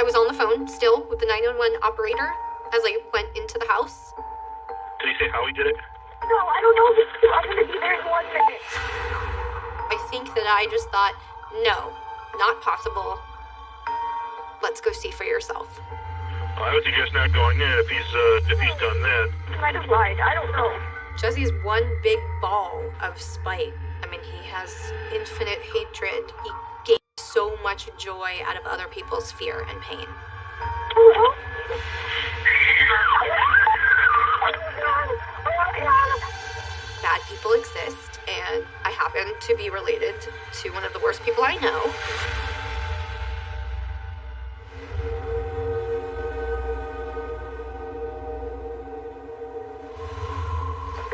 was on the phone still with the 911 operator as I went into the house. Did he say how he did it? No, I don't know. I'm gonna be there in 1 minute. I think that I just thought, no, not possible. Let's go see for yourself. I would suggest not going in if he's done that. He might have lied. I don't know. Jesse's one big ball of spite. I mean, he has infinite hatred. He gains so much joy out of other people's fear and pain. Hello? Bad people exist, and I happen to be related to one of the worst people I know.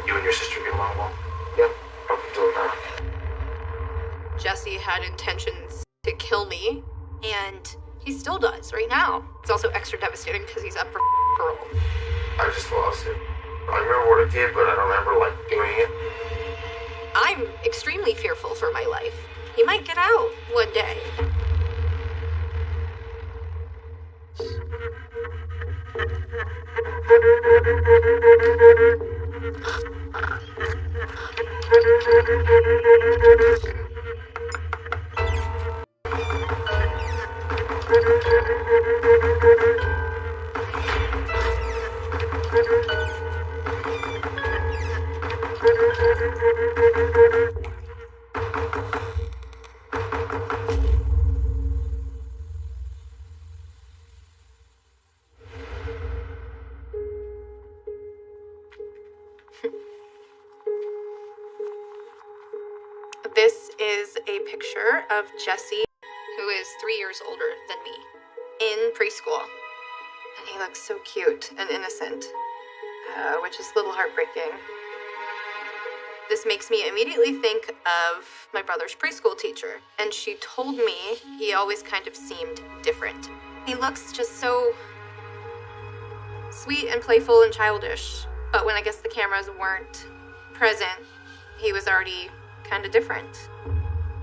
You and your sister get along well? Yeah, up until now. Jesse had intentions to kill me, and he still does right now. It's also extra devastating because he's up for parole. I just lost it. I remember what I did, but I don't remember, doing it. I'm extremely fearful for my life. He might get out one day. This is a picture of Jesse, who is 3 years older than me, in preschool. And he looks so cute and innocent, which is a little heartbreaking. This makes me immediately think of my brother's preschool teacher, and she told me he always kind of seemed different. He looks just so sweet and playful and childish, but when I guess the cameras weren't present, he was already kind of different.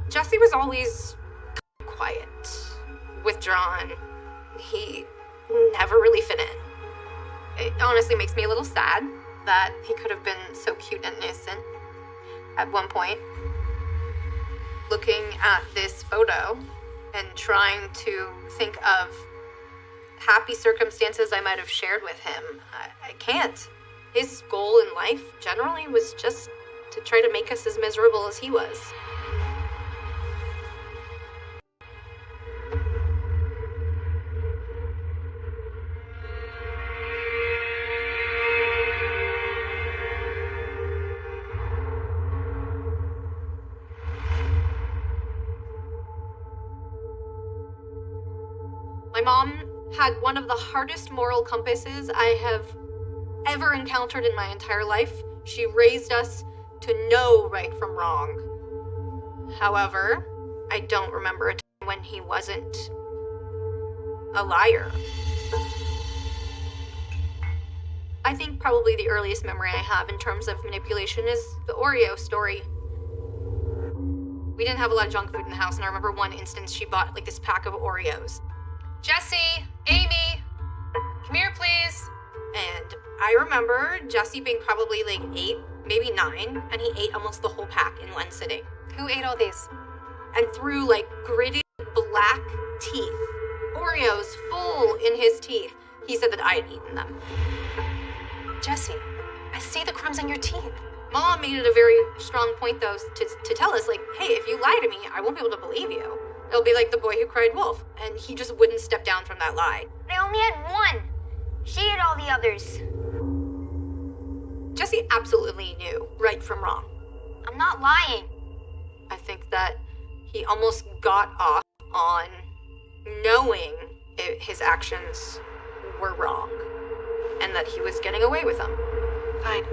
Jesse was always quiet, withdrawn. He never really fit in. It honestly makes me a little sad that he could have been so cute and innocent at one point. Looking at this photo and trying to think of happy circumstances I might have shared with him, I can't. His goal in life generally was just to try to make us as miserable as he was. My mom had one of the hardest moral compasses I have ever encountered in my entire life. She raised us to know right from wrong. However, I don't remember a time when he wasn't a liar. I think probably the earliest memory I have in terms of manipulation is the Oreo story. We didn't have a lot of junk food in the house, and I remember one instance she bought this pack of Oreos. Jesse, Amy, come here, please. And I remember Jesse being probably 8, maybe 9, and he ate almost the whole pack in one sitting. Who ate all these? And through gritted black teeth, Oreos full in his teeth, he said that I had eaten them. Jesse, I see the crumbs in your teeth. Mom made it a very strong point, though, to tell us, hey, if you lie to me, I won't be able to believe you. It'll be like the boy who cried wolf. And he just wouldn't step down from that lie. I only had one. She ate all the others. Jesse absolutely knew right from wrong. I'm not lying. I think that he almost got off on knowing his actions were wrong and that he was getting away with them. Fine.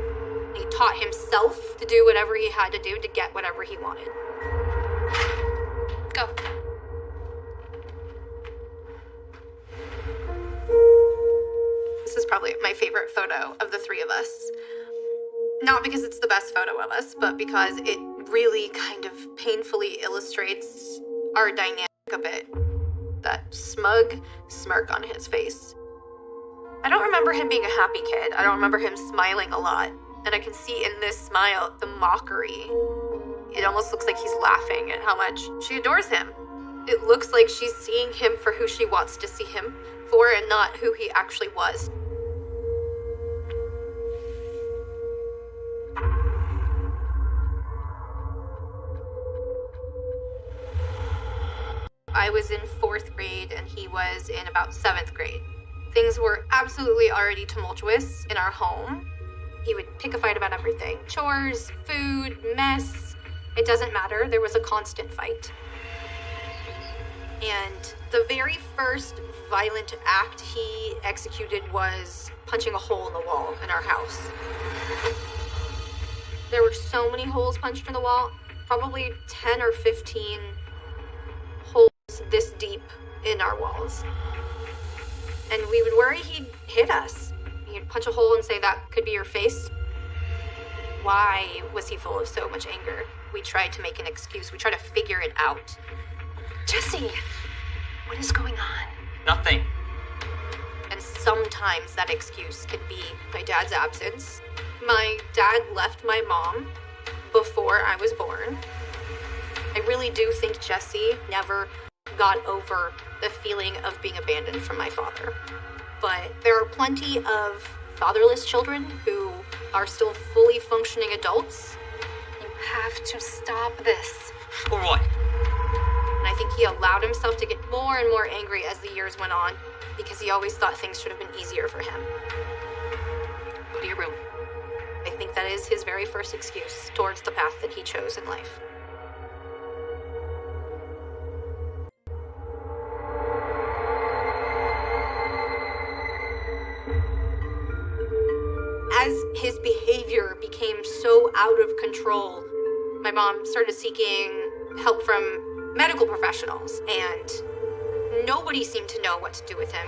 He taught himself to do whatever he had to do to get whatever he wanted. Go. This is probably my favorite photo of the three of us. Not because it's the best photo of us, but because it really kind of painfully illustrates our dynamic a bit. that smug smirk on his face. I don't remember him being a happy kid. I don't remember him smiling a lot. And I can see in this smile the mockery. It almost looks like he's laughing at how much she adores him. It looks like she's seeing him for who she wants to see him for and not who he actually was. I was in 4th grade and he was in about 7th grade. Things were absolutely already tumultuous in our home. He would pick a fight about everything. Chores, food, mess. It doesn't matter. There was a constant fight. And the very first violent act he executed was punching a hole in the wall in our house. There were so many holes punched in the wall, probably 10 or 15 holes this deep in our walls. And we would worry he'd hit us. He'd punch a hole and say, "That could be your face." Why was he full of so much anger? We tried to make an excuse. We tried to figure it out. Jesse, what is going on? Nothing. And sometimes that excuse could be my dad's absence. My dad left my mom before I was born. I really do think Jesse never got over the feeling of being abandoned from my father. But there are plenty of fatherless children who are still fully functioning adults. You have to stop this. Or what? And I think he allowed himself to get more and more angry as the years went on because he always thought things should have been easier for him. Go to your room. I think that is his very first excuse towards the path that he chose in life. As his behavior became so out of control, my mom started seeking help from medical professionals, and nobody seemed to know what to do with him.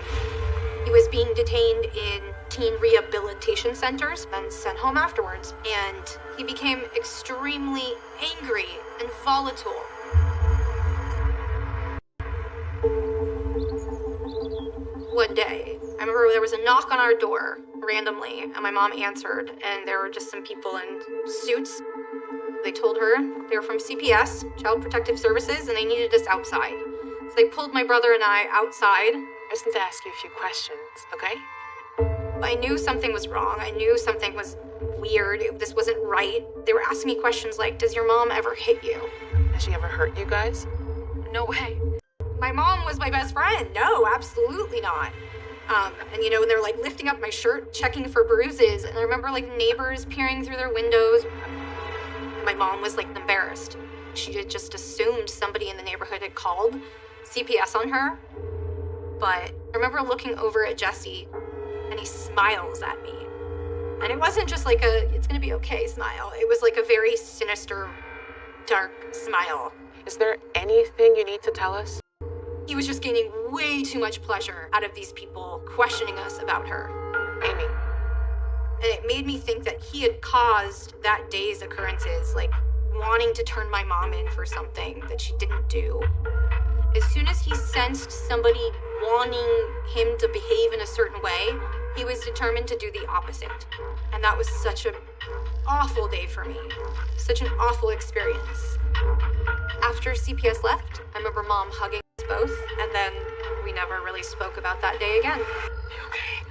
He was being detained in teen rehabilitation centers and sent home afterwards, and he became extremely angry and volatile. One day, I remember there was a knock on our door randomly, and my mom answered, and there were just some people in suits. They told her they were from CPS, Child Protective Services, and they needed us outside. So they pulled my brother and I outside. I just need to ask you a few questions, okay? I knew something was wrong. I knew something was weird. This wasn't right. They were asking me questions like, "Does your mom ever hit you?" Has she ever hurt you guys? No way. My mom was my best friend. No, absolutely not. And you know, they were like lifting up my shirt, checking for bruises. And I remember like neighbors peering through their windows. My mom was like embarrassed. She had just assumed somebody in the neighborhood had called CPS on her. But I remember looking over at Jesse, and he smiles at me. And it wasn't just like a, "it's gonna be okay" smile. It was like a very sinister, dark smile. Is there anything you need to tell us? He was just gaining way too much pleasure out of these people questioning us about her. Amy. And it made me think that he had caused that day's occurrences, like wanting to turn my mom in for something that she didn't do. As soon as he sensed somebody wanting him to behave in a certain way, he was determined to do the opposite. And that was such an awful day for me. Such an awful experience. After CPS left, I remember Mom hugging us both, and then we never really spoke about that day again. Okay.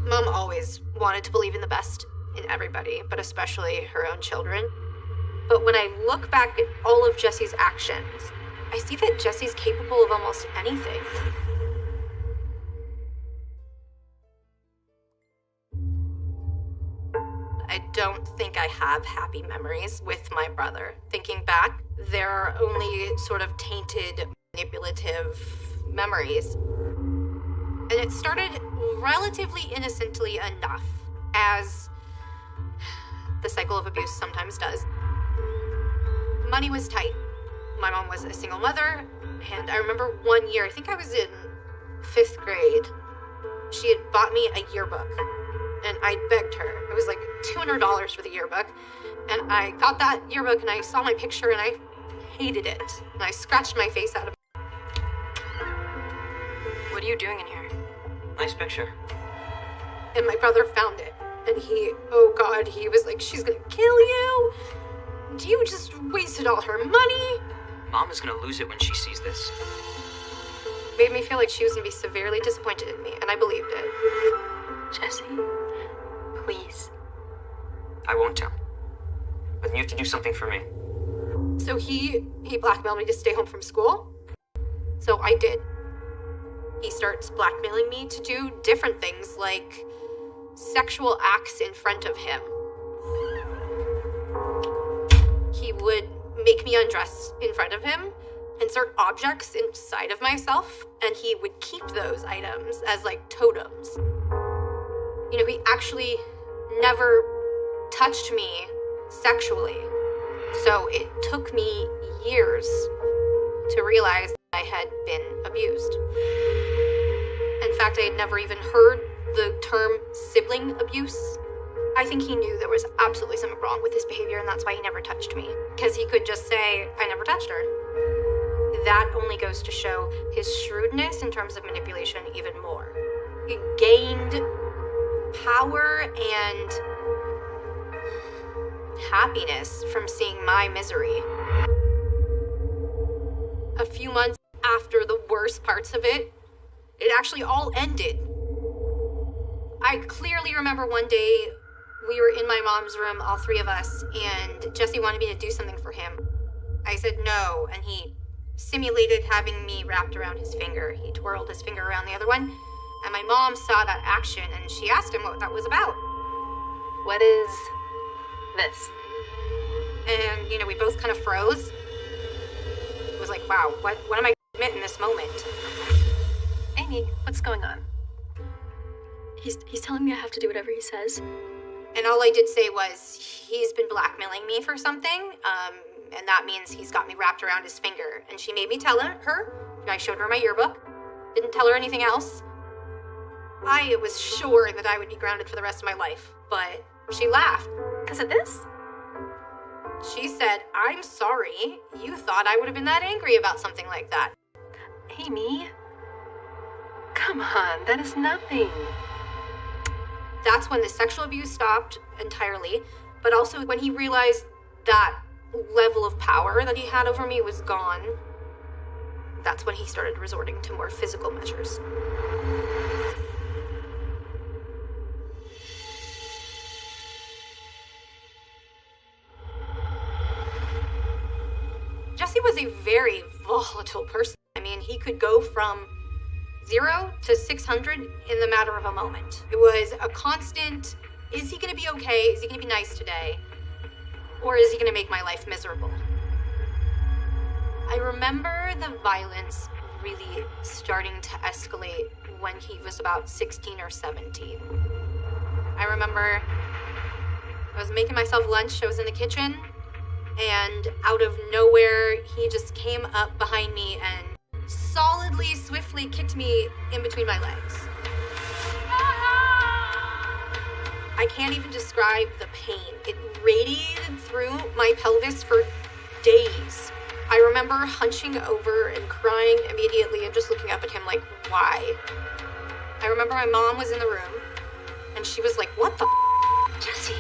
Mom always wanted to believe in the best in everybody, but especially her own children. But when I look back at all of Jesse's actions, I see that Jesse's capable of almost anything. I don't think I have happy memories with my brother. Thinking back, there are only sort of tainted, manipulative memories. And it started relatively innocently enough, as the cycle of abuse sometimes does. Money was tight. My mom was a single mother, and I remember one year, I think I was in 5th grade, she had bought me a yearbook, and I begged her. It was like $200 for the yearbook, and I got that yearbook, and I saw my picture, and I hated it, and I scratched my face out of it. you doing in here? Nice picture. And my brother found it. And oh God, he was like, she's gonna kill you. You just wasted all her money. Mom is gonna lose it when she sees this. Made me feel like she was gonna be severely disappointed in me, and I believed it. Jesse, please. I won't tell. But you have to do something for me. So he blackmailed me to stay home from school. So I did. He starts blackmailing me to do different things like sexual acts in front of him. He would make me undress in front of him, insert objects inside of myself, and he would keep those items as like totems. You know, he actually never touched me sexually. So it took me years to realize I had been abused. In fact, I had never even heard the term sibling abuse. I think he knew there was absolutely something wrong with his behavior, and that's why he never touched me. Because he could just say, I never touched her. That only goes to show his shrewdness in terms of manipulation even more. He gained power and happiness from seeing my misery. A few months after the worst parts of it actually all ended. I clearly remember one day we were in my mom's room, all three of us, and Jesse wanted me to do something for him. I said no, and he simulated having me wrapped around his finger. He twirled his finger around the other one, and my mom saw that action, and she asked him what that was about. What is this? And, you know, we both kind of froze. It was like, wow, what am I gonna admit in this moment? Amy, what's going on? He's telling me I have to do whatever he says. And all I did say was, he's been blackmailing me for something, and that means he's got me wrapped around his finger. And she made me tell her. I showed her my yearbook. Didn't tell her anything else. I was sure that I would be grounded for the rest of my life, but she laughed. Because of this? She said, I'm sorry. You thought I would have been that angry about something like that. Amy, come on, that is nothing. That's when the sexual abuse stopped entirely, but also when he realized that level of power that he had over me was gone, that's when he started resorting to more physical measures. Jesse was a very volatile person. I mean, he could go from 0 to 600 in the matter of a moment. It was a constant, is he gonna be okay? Is he gonna be nice today? Or is he gonna make my life miserable? I remember the violence really starting to escalate when he was about 16 or 17. I remember I was making myself lunch, I was in the kitchen, and out of nowhere, he just came up behind me and solidly, swiftly kicked me in between my legs. I can't even describe the pain. It radiated through my pelvis for days. I remember hunching over and crying immediately and just looking up at him like, why? I remember my mom was in the room and she was like, what the Jesse,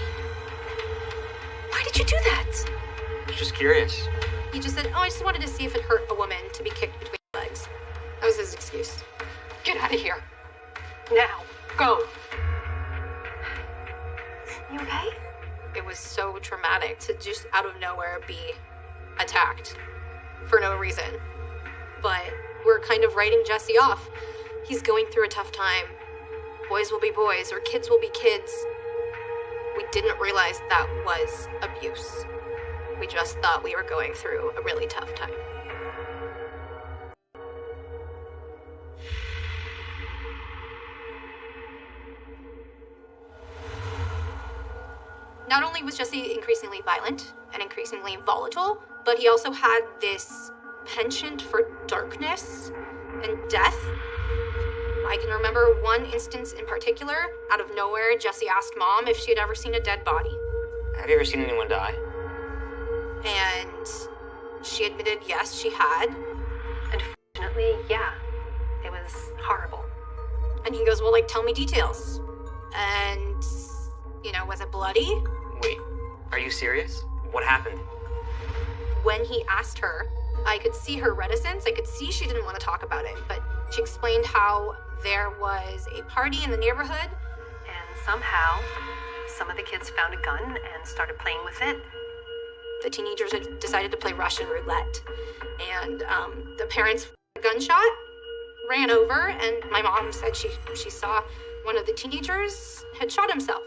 why did you do that? I was just curious. He just said, I just wanted to see if it hurt a woman to be kicked between legs. That was his excuse. Get out of here. Now, go. You okay? It was so traumatic to just out of nowhere be attacked for no reason. But we're kind of writing Jesse off. He's going through a tough time. Boys will be boys, or kids will be kids. We didn't realize that was abuse. We just thought we were going through a really tough time. Not only was Jesse increasingly violent and increasingly volatile, but he also had this penchant for darkness and death. I can remember one instance in particular. Out of nowhere, Jesse asked Mom if she had ever seen a dead body. Have you ever seen anyone die? And she admitted yes, she had. Unfortunately, yeah. It was horrible. And he goes, well, like, tell me details. And, was it bloody? Wait, are you serious? What happened? When he asked her, I could see her reticence. I could see she didn't want to talk about it, but she explained how there was a party in the neighborhood. And somehow, some of the kids found a gun and started playing with it. The teenagers had decided to play Russian roulette. And the parents, gunshot, ran over, and my mom said she saw one of the teenagers had shot himself.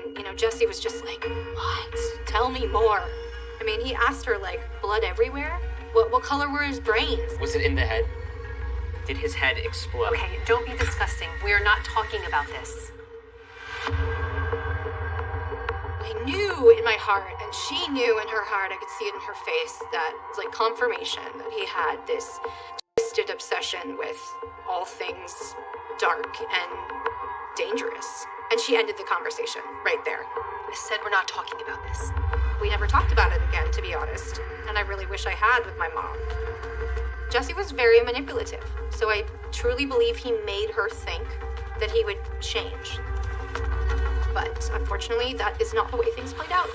And, Jesse was just like, what? Tell me more. I mean, he asked her, like, blood everywhere? What color were his brains? Was it in the head? Did his head explode? Okay, don't be disgusting. We are not talking about this. I knew in my heart, and she knew in her heart, I could see it in her face, that it was like confirmation that he had this twisted obsession with all things dark and dangerous. And she ended the conversation right there. I said we're not talking about this. We never talked about it again, to be honest, and I really wish I had with my mom. Jesse was very manipulative, so I truly believe he made her think that he would change. But unfortunately, that is not the way things played out.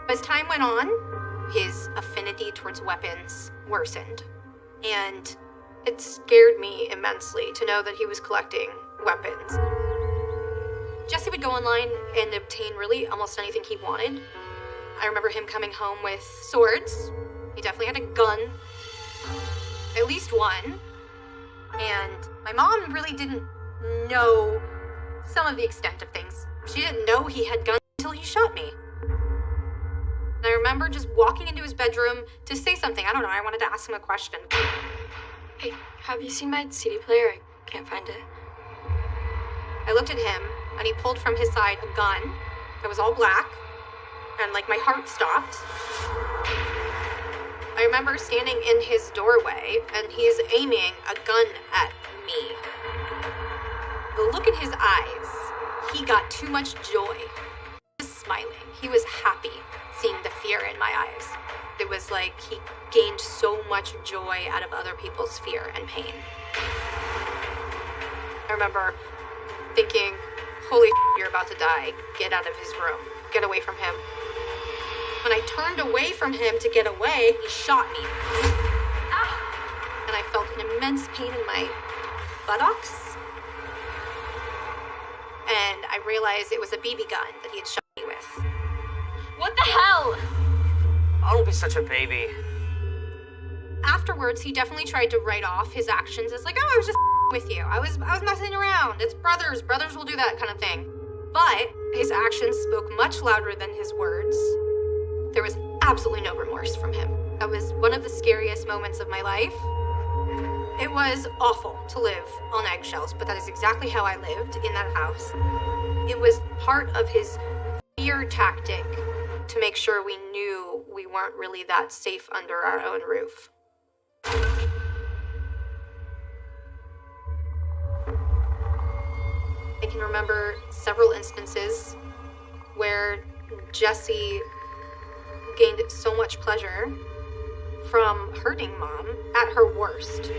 As time went on, his affinity towards weapons worsened, and it scared me immensely to know that he was collecting weapons. Jesse would go online and obtain really almost anything he wanted. I remember him coming home with swords. He definitely had a gun, at least one. And my mom really didn't know some of the extent of things. She didn't know he had guns until he shot me. And I remember just walking into his bedroom to say something. I don't know, I wanted to ask him a question. Hey, have you seen my CD player? I can't find it. I looked at him, and he pulled from his side a gun that was all black, and like my heart stopped. I remember standing in his doorway, and he's aiming a gun at me. The look in his eyes, he got too much joy. He was smiling. He was happy seeing the fear in my eyes. It was like he gained so much joy out of other people's fear and pain. I remember thinking, holy shit, you're about to die. Get out of his room. Get away from him. When I turned away from him to get away, he shot me. And I felt an immense pain in my buttocks. And I realized it was a BB gun that he had shot me with. What the hell? Oh, don't be such a baby. Afterwards, he definitely tried to write off his actions as like, oh, I was just with you. I was messing around. It's brothers. Brothers will do that kind of thing. But his actions spoke much louder than his words. There was absolutely no remorse from him. That was one of the scariest moments of my life. It was awful to live on eggshells, but that is exactly how I lived in that house. It was part of his fear tactic to make sure we knew we weren't really that safe under our own roof. I can remember several instances where Jesse gained so much pleasure from hurting Mom at her worst.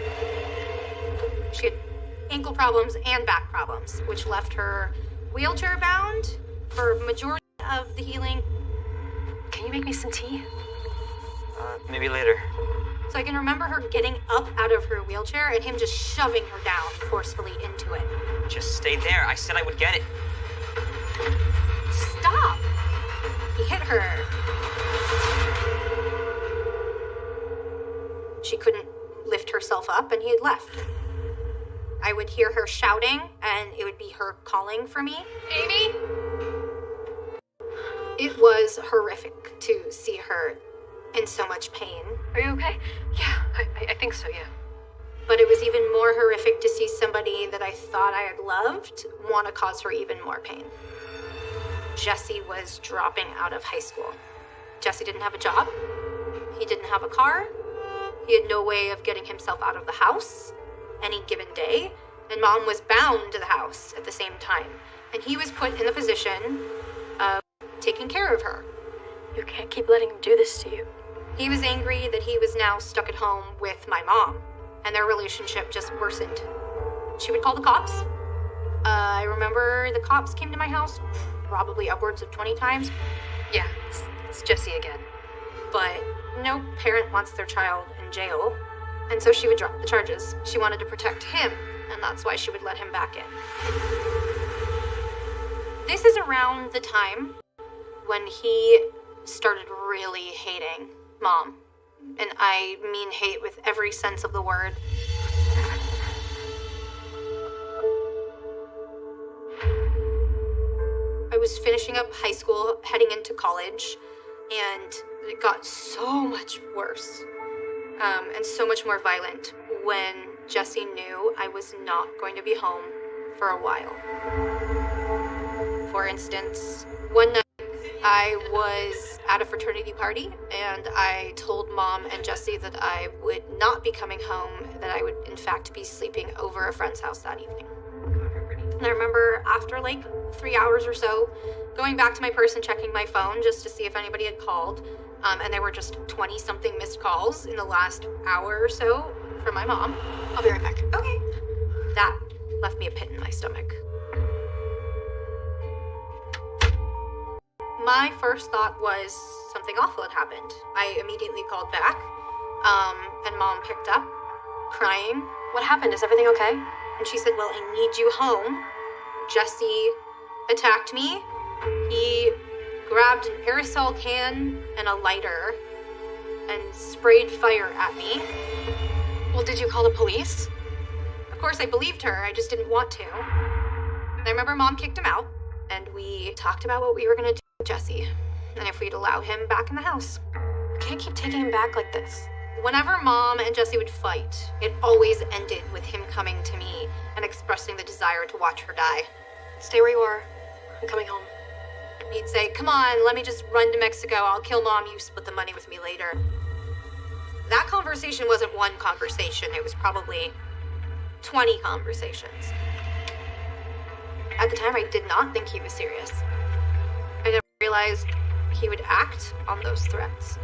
She had ankle problems and back problems, which left her wheelchair bound for majority of the healing. Can you make me some tea? Maybe later. So I can remember her getting up out of her wheelchair and him just shoving her down forcefully into it. Just stay there. I said I would get it. Stop! He hit her. She couldn't lift herself up and he had left. I would hear her shouting and it would be her calling for me. Amy? It was horrific to see her in so much pain. Are you okay? Yeah, I think so, yeah. But it was even more horrific to see somebody that I thought I had loved want to cause her even more pain. Jesse was dropping out of high school. Jesse didn't have a job. He didn't have a car. He had no way of getting himself out of the house any given day. And Mom was bound to the house at the same time. And he was put in the position of taking care of her. You can't keep letting him do this to you. He was angry that he was now stuck at home with my mom, and their relationship just worsened. She would call the cops. I remember the cops came to my house probably upwards of 20 times. Yeah, it's Jesse again. But no parent wants their child in jail, and so she would drop the charges. She wanted to protect him, and that's why she would let him back in. This is around the time when he started really hating Mom. And I mean hate with every sense of the word. I was finishing up high school, heading into college, and it got so much worse and so much more violent when Jesse knew I was not going to be home for a while. For instance, one night I was at a fraternity party and I told Mom and Jesse that I would not be coming home, that I would in fact be sleeping over a friend's house that evening. And I remember after like 3 hours or so, going back to my purse and checking my phone just to see if anybody had called. And there were just 20-something missed calls in the last hour or so from my mom. I'll be right back. Okay. That left me a pit in my stomach. My first thought was something awful had happened. I immediately called back, and Mom picked up, crying. What happened? Is everything okay? And she said, well, I need you home. Jesse attacked me. He grabbed an aerosol can and a lighter and sprayed fire at me. Well, did you call the police? Of course, I believed her. I just didn't want to. And I remember Mom kicked him out, and we talked about what we were going to do with Jesse, and if we'd allow him back in the house. You can't keep taking him back like this. Whenever Mom and Jesse would fight, it always ended with him coming to me and expressing the desire to watch her die. Stay where you are. I'm coming home. He'd say, come on, let me just run to Mexico. I'll kill Mom. You split the money with me later. That conversation wasn't one conversation. It was probably 20 conversations. At the time, I did not think he was serious. I never realized he would act on those threats.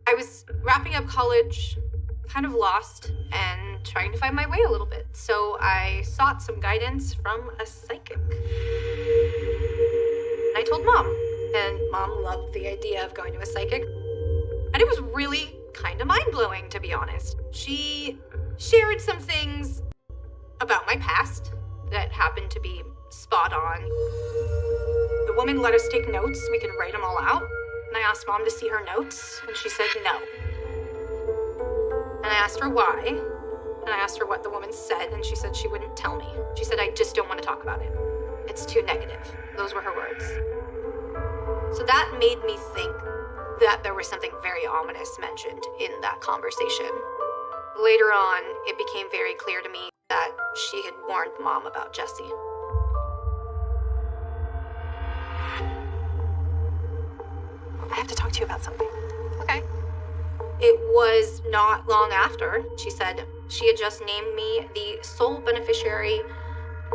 I was wrapping up college, kind of lost, and trying to find my way a little bit. So I sought some guidance from a psychic. I told Mom, and Mom loved the idea of going to a psychic. And it was really kind of mind-blowing, to be honest. She shared some things about my past that happened to be spot on. The woman let us take notes. We could write them all out. And I asked Mom to see her notes, and she said no. And I asked her why, and I asked her what the woman said, and she said she wouldn't tell me. She said, I just don't want to talk about it. It's too negative. Those were her words. So that made me think that there was something very ominous mentioned in that conversation. Later on, it became very clear to me that she had warned Mom about Jesse. I have to talk to you about something. Okay. It was not long after, she said, she had just named me the sole beneficiary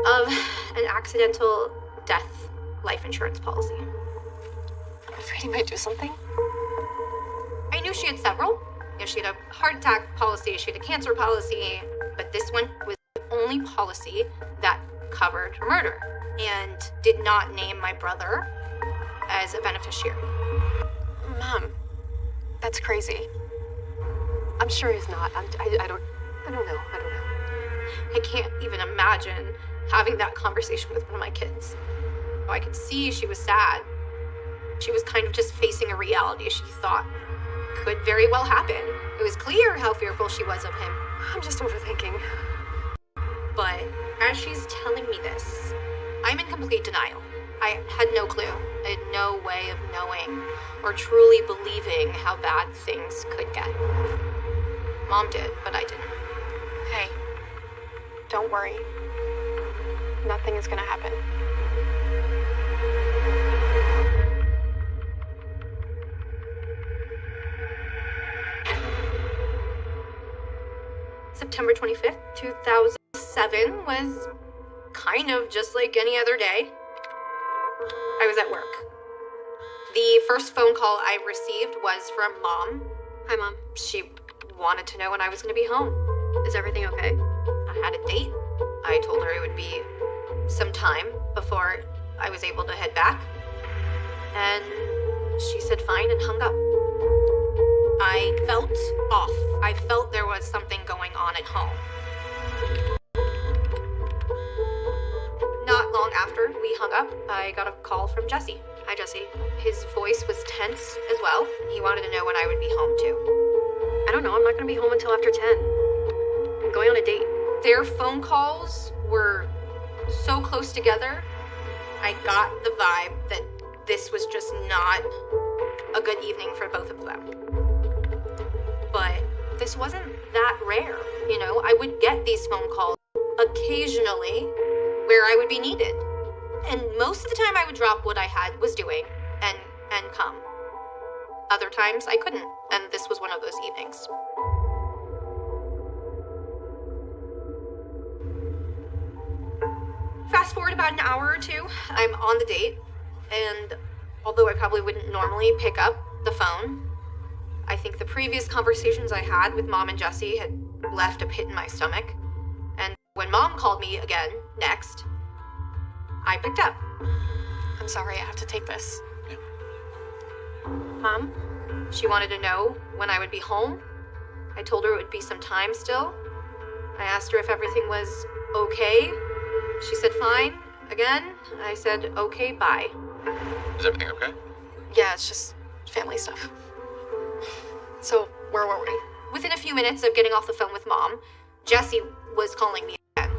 of an accidental death life insurance policy. I'm afraid he might do something. I knew she had several. You know, she had a heart attack policy, she had a cancer policy, but this one was the only policy that covered murder and did not name my brother as a beneficiary. Mom, that's crazy. I'm sure he's not. I don't know. I can't even imagine having that conversation with one of my kids. I could see she was sad. She was kind of just facing a reality she thought could very well happen. It was clear how fearful she was of him. I'm just overthinking. But as she's telling me this, I'm in complete denial. I had no clue. I had no way of knowing or truly believing how bad things could get. Mom did, but I didn't. Hey, don't worry. Nothing is gonna happen. September 25th, 2007 was kind of just like any other day. I was at work. The first phone call I received was from Mom. Hi, Mom. She wanted to know when I was going to be home. Is everything okay? I had a date. I told her it would be some time before I was able to head back. And she said fine and hung up. I felt off. I felt there was something going on at home. Not long after we hung up, I got a call from Jesse. Hi, Jesse. His voice was tense as well. He wanted to know when I would be home too. I don't know. I'm not going to be home until after 10. I'm going on a date. Their phone calls were so close together. I got the vibe that this was just not a good evening for both of them. But this wasn't that rare, you know? I would get these phone calls occasionally where I would be needed. And most of the time I would drop what I was doing and come. Other times I couldn't, and this was one of those evenings. Fast forward about an hour or two, I'm on the date, and although I probably wouldn't normally pick up the phone, I think the previous conversations I had with Mom and Jesse had left a pit in my stomach. And when Mom called me again, next, I picked up. I'm sorry. I have to take this. Mom, she wanted to know when I would be home. I told her it would be some time still. I asked her if everything was okay. She said fine. Again, I said okay, bye. Is everything okay? Yeah, it's just family stuff. So, where were we? Within a few minutes of getting off the phone with Mom, Jesse was calling me again.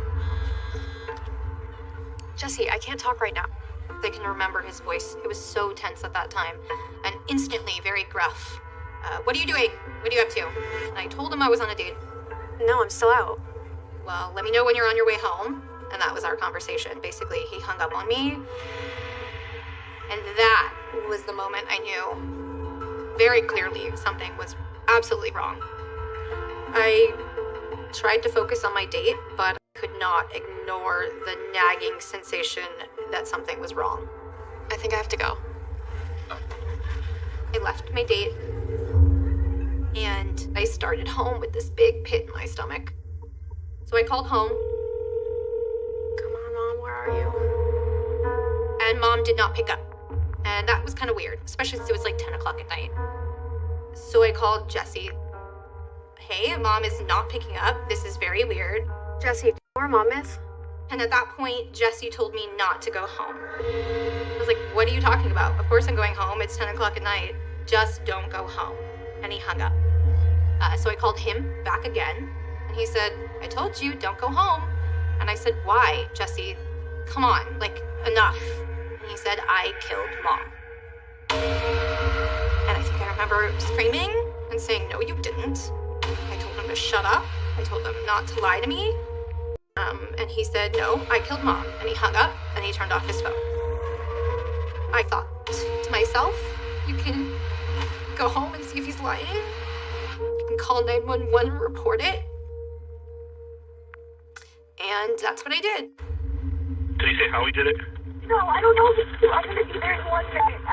Jesse, I can't talk right now. I can remember his voice. It was so tense at that time, and instantly very gruff. What are you doing? What are you up to? And I told him I was on a date. No, I'm still out. Well, let me know when you're on your way home. And that was our conversation. Basically, he hung up on me. And that was the moment I knew very clearly something was absolutely wrong. I tried to focus on my date, but I could not ignore the nagging sensation that something was wrong. I think I have to go. I left my date, and I started home with this big pit in my stomach. So I called home. Come on, Mom, where are you? And Mom did not pick up. And that was kind of weird, especially since it was like 10 o'clock at night. So I called Jesse. Hey, Mom is not picking up. This is very weird. Jesse, do you know where Mom is? And at that point, Jesse told me not to go home. I was like, what are you talking about? Of course I'm going home. It's 10 o'clock at night. Just don't go home. And he hung up. So I called him back again. And he said, I told you, don't go home. And I said, why, Jesse? Come on, like, enough. And he said, I killed Mom. And I think I remember screaming and saying, no, you didn't. I told him to shut up. I told him not to lie to me. And he said, no, I killed Mom. And he hung up and he turned off his phone. I thought to myself, you can go home and see if he's lying. You can call 911 and report it. And that's what I did. Did he say how he did it? No, I don't know if it's true. I'm gonna be there in 1 second.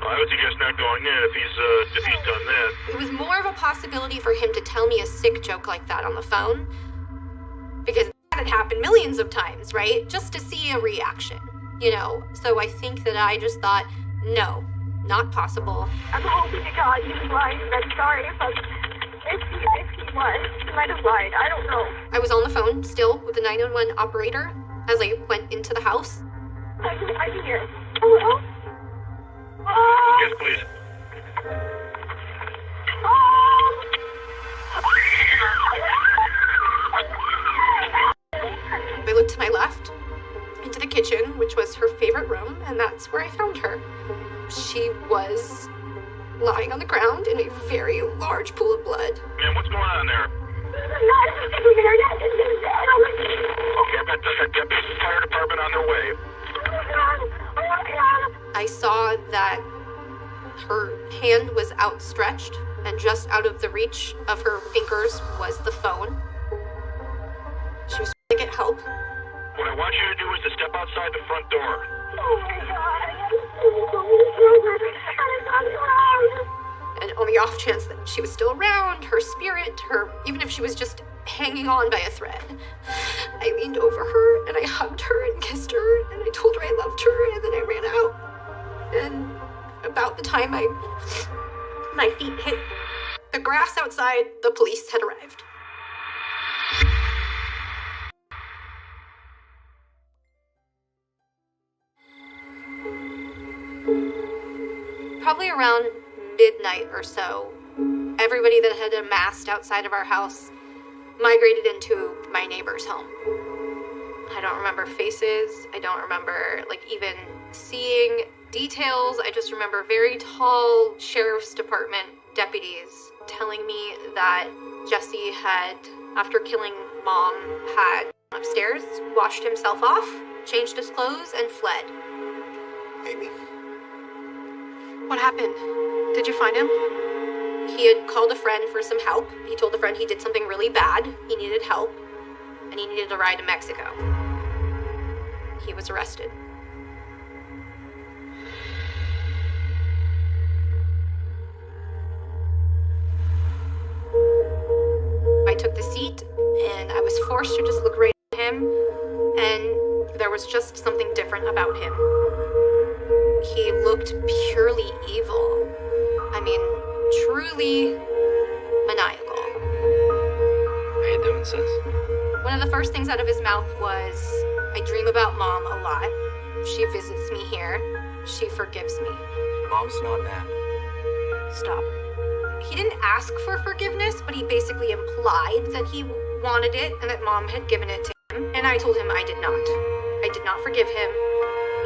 Well, I would suggest not going in if he's done that. It was more of a possibility for him to tell me a sick joke like that on the phone. Because that had happened millions of times, right? Just to see a reaction, you know? So I think that I just thought, no, not possible. I'm hoping to God he was lying. I'm sorry if he was. He might have lied. I don't know. I was on the phone still with the 911 operator as I went into the house. I can hear. Hello? Yes, please. I looked to my left, into the kitchen, which was her favorite room, and that's where I found her. She was lying on the ground in a very large pool of blood. Man, what's going on there? Okay, I've got the fire department on their way. I saw that her hand was outstretched, and just out of the reach of her fingers was the phone. She was trying to get help. What I want you to do is to step outside the front door. Oh my god, I'm so loud. And on the off chance that she was still around, her spirit, even if she was just hanging on by a thread, I leaned over her and I hugged her and kissed her and I told her I loved her, and then I ran out. And about the time my feet hit the grass outside, the police had arrived. Probably around midnight or so, everybody that had amassed outside of our house migrated into my neighbor's home. I don't remember faces. I don't remember, even seeing details. I just remember very tall sheriff's department deputies telling me that Jesse had, after killing Mom, had upstairs, washed himself off, changed his clothes, and fled. Amy. What happened? Did you find him? He had called a friend for some help. He told the friend he did something really bad, he needed help, and he needed a ride to Mexico. He was arrested. I took the seat, and I was forced to just look right at him, and there was just something different about him. He looked purely evil. I mean, truly maniacal. How you doing, sis? One of the first things out of his mouth was, I dream about Mom a lot. She visits me here. She forgives me. Mom's not bad. Stop. He didn't ask for forgiveness, but he basically implied that he wanted it and that Mom had given it to him. And I told him I did not. I did not forgive him,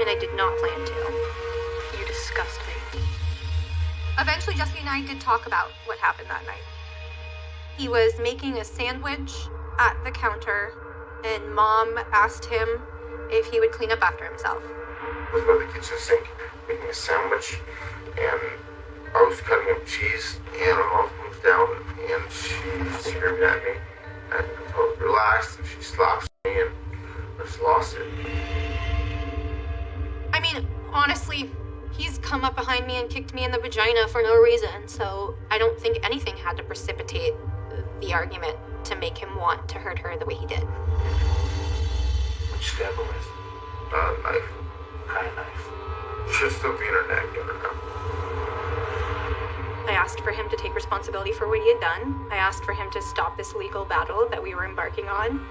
and I did not plan to. You disgust me. Eventually, Jesse and I did talk about what happened that night. He was making a sandwich at the counter, and Mom asked him if he would clean up after himself. I was by the kitchen sink making a sandwich, and I was cutting up cheese, and my mom comes down, and she screamed at me, and I told her, relax, and she slaps me, and I just lost it. I mean, honestly, he's come up behind me and kicked me in the vagina for no reason, so I don't think anything had to precipitate the argument to make him want to hurt her the way he did. What'd you stab her with? A knife. What kind of knife? Should still be in her neck, I don't know. I asked for him to take responsibility for what he had done. I asked for him to stop this legal battle that we were embarking on.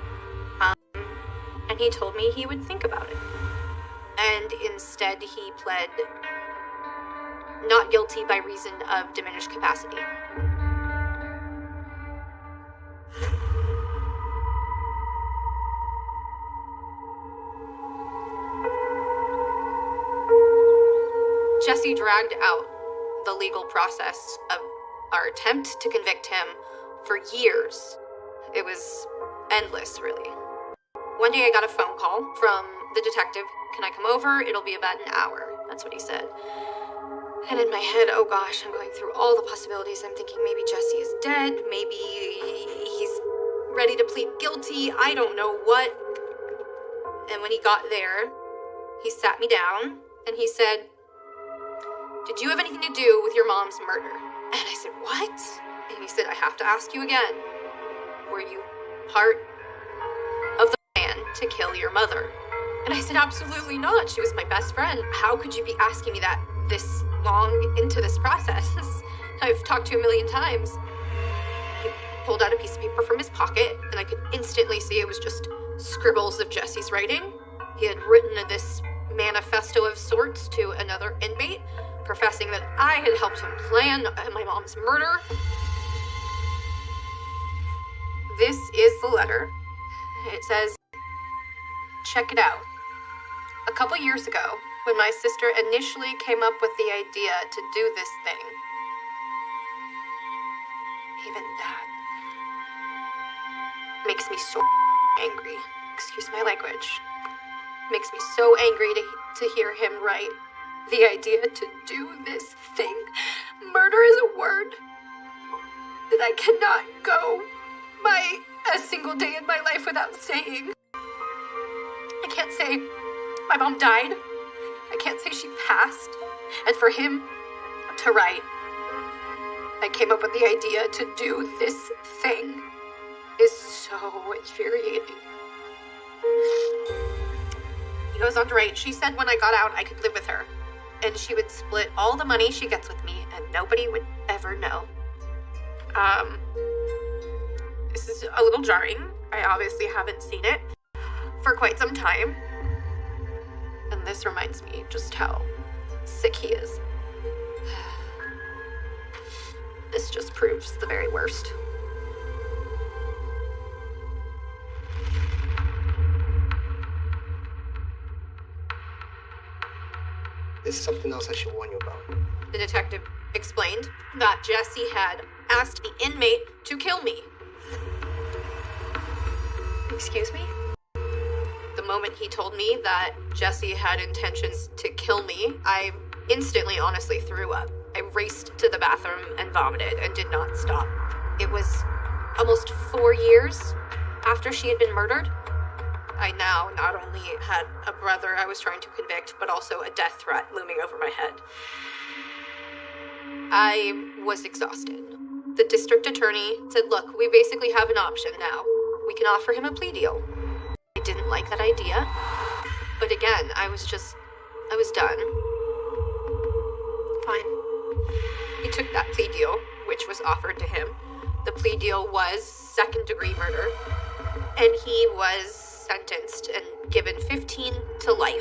And he told me he would think about it. And instead, he pled not guilty by reason of diminished capacity. Jesse dragged out the legal process of our attempt to convict him for years. It was endless, really. One day I got a phone call from the detective. Can I come over? It'll be about an hour. That's what he said. And in my head, oh gosh, I'm going through all the possibilities. I'm thinking maybe Jesse is dead. Maybe he's ready to plead guilty. I don't know what. And when he got there, he sat me down and he said, did you have anything to do with your mom's murder? And I said, what? And he said, I have to ask you again. Were you part of the plan to kill your mother? And I said, absolutely not. She was my best friend. How could you be asking me that this long into this process? I've talked to you a million times. He pulled out a piece of paper from his pocket, and I could instantly see it was just scribbles of Jesse's writing. He had written this manifesto of sorts to another inmate, professing that I had helped him plan my mom's murder. This is the letter. It says, check it out. A couple years ago, when my sister initially came up with the idea to do this thing, even that makes me so angry. Excuse my language. Makes me so angry to hear him write, the idea to do this thing. Murder is a word that I cannot go by a single day in my life without saying. say my mom died. I can't say she passed. And for him to write, I came up with the idea to do this thing is so infuriating. He goes on to write, she said when I got out I could live with her, and she would split all the money she gets with me, and nobody would ever know. This is a little jarring. I obviously haven't seen it for quite some time. And this reminds me just how sick he is. This just proves the very worst. There's something else I should warn you about. The detective explained that Jesse had asked the inmate to kill me. Excuse me? The moment he told me that Jesse had intentions to kill me, I instantly honestly threw up. I raced to the bathroom and vomited and did not stop. It was almost 4 years after she had been murdered. I now not only had a brother I was trying to convict, but also a death threat looming over my head. I was exhausted. The district attorney said, look, we basically have an option now. We can offer him a plea deal. I didn't like that idea. But again, I was done. Fine. He took that plea deal, which was offered to him. The plea deal was second-degree murder, and he was sentenced and given 15 to life.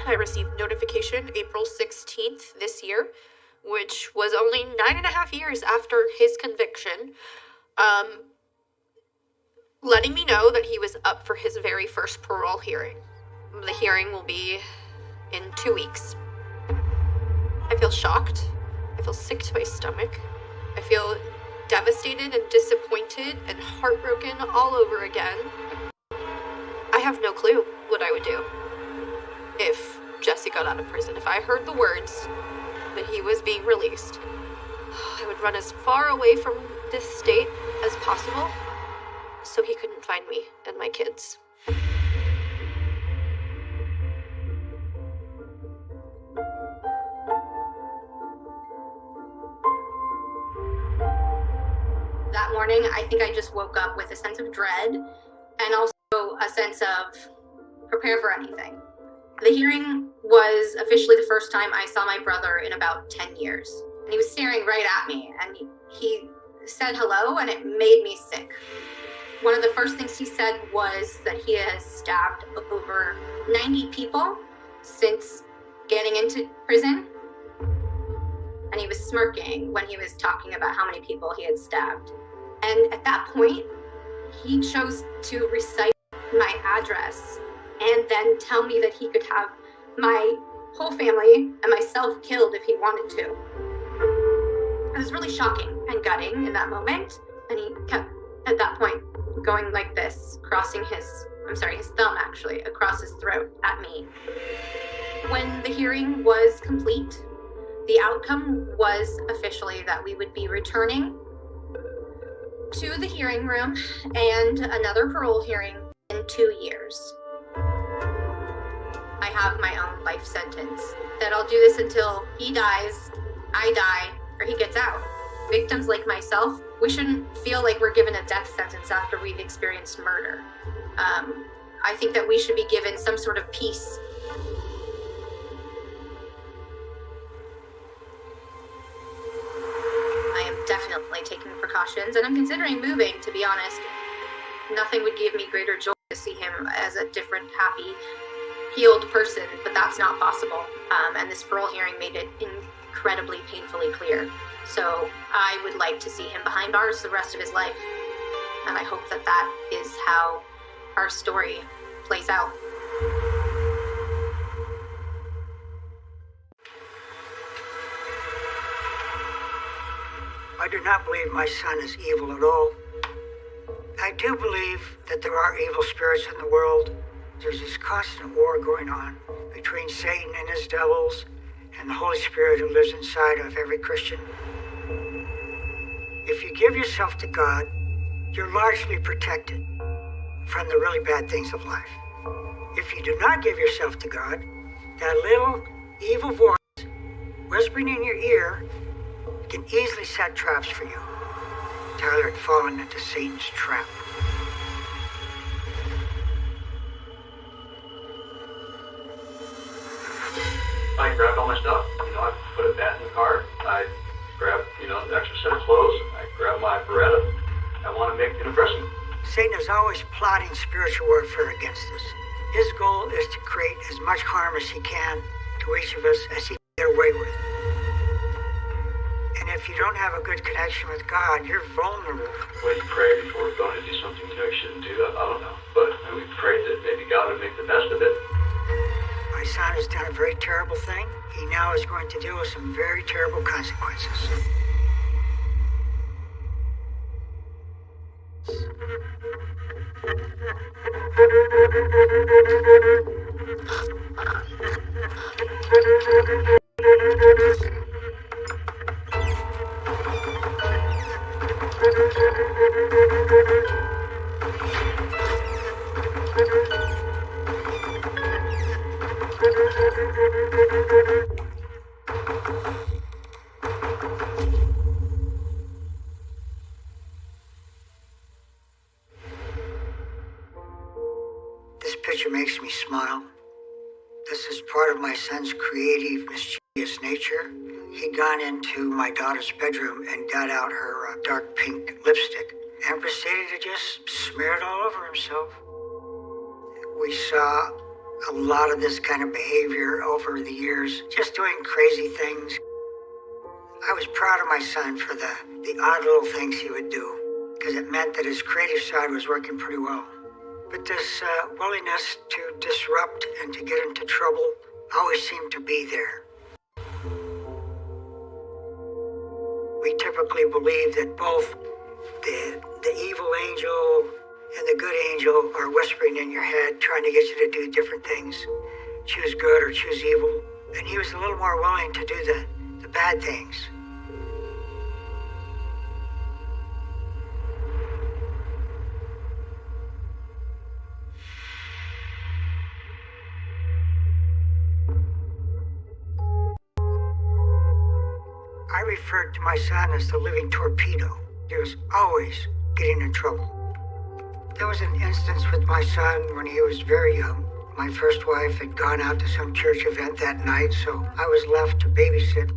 I received notification April 16th this year, which was only 9.5 years after his conviction, letting me know that he was up for his very first parole hearing. The hearing will be in 2 weeks. I feel shocked. I feel sick to my stomach. I feel devastated and disappointed and heartbroken all over again. I have no clue what I would do if Jesse got out of prison. If I heard the words that he was being released, I would run as far away from this state as possible so he couldn't find me and my kids. That morning, I think I just woke up with a sense of dread and also a sense of prepare for anything. The hearing was officially the first time I saw my brother in about 10 years. And he was staring right at me, and he said hello, and it made me sick. One of the first things he said was that he has stabbed over 90 people since getting into prison. And he was smirking when he was talking about how many people he had stabbed. And at that point, he chose to recite my address and then tell me that he could have my whole family and myself killed if he wanted to. It was really shocking and gutting in that moment. And he kept, at that point, going like this, crossing his thumb actually, across his throat at me. When the hearing was complete, the outcome was officially that we would be returning to the hearing room and another parole hearing in 2 years. I have my own life sentence that I'll do this until he dies, I die, or he gets out. Victims like myself, we shouldn't feel like we're given a death sentence after we've experienced murder. I think that we should be given some sort of peace. I am definitely taking precautions, and I'm considering moving, to be honest. Nothing would give me greater joy to see him as a different, happy, healed person, but that's not possible. And this parole hearing made it incredibly painfully clear. So I would like to see him behind bars the rest of his life. And I hope that that is how our story plays out. I do not believe my son is evil at all. I do believe that there are evil spirits in the world, There's this constant war going on between Satan and his devils and the Holy Spirit who lives inside of every Christian. If you give yourself to God, you're largely protected from the really bad things of life. If you do not give yourself to God, that little evil voice whispering in your ear can easily set traps for you. Tyler had fallen into Satan's trap. I grabbed all my stuff. I put a bat in the car. I grabbed, the extra set of clothes. I grabbed my Beretta. I want to make it impressive. Satan is always plotting spiritual warfare against us. His goal is to create as much harm as he can to each of us as he can get away with. And if you don't have a good connection with God, you're vulnerable. Well, you pray before going to do something you shouldn't do. I don't know. But we prayed that maybe God would make the best of it. My son has done a very terrible thing. He now is going to deal with some very terrible consequences. This picture makes me smile. This is part of my son's creative, mischievous nature. He'd gone into my daughter's bedroom and got out her dark pink lipstick and proceeded to just smear it all over himself. We saw a lot of this kind of behavior over the years, just doing crazy things. I was proud of my son for the odd little things he would do, because it meant that his creative side was working pretty well. But this willingness to disrupt and to get into trouble always seemed to be there. We typically believe that both the evil angel and the good angel are whispering in your head, trying to get you to do different things. Choose good or choose evil. And he was a little more willing to do the bad things. I referred to my son as the living torpedo. He was always getting in trouble. There was an instance with my son when he was very young. My first wife had gone out to some church event that night, so I was left to babysit.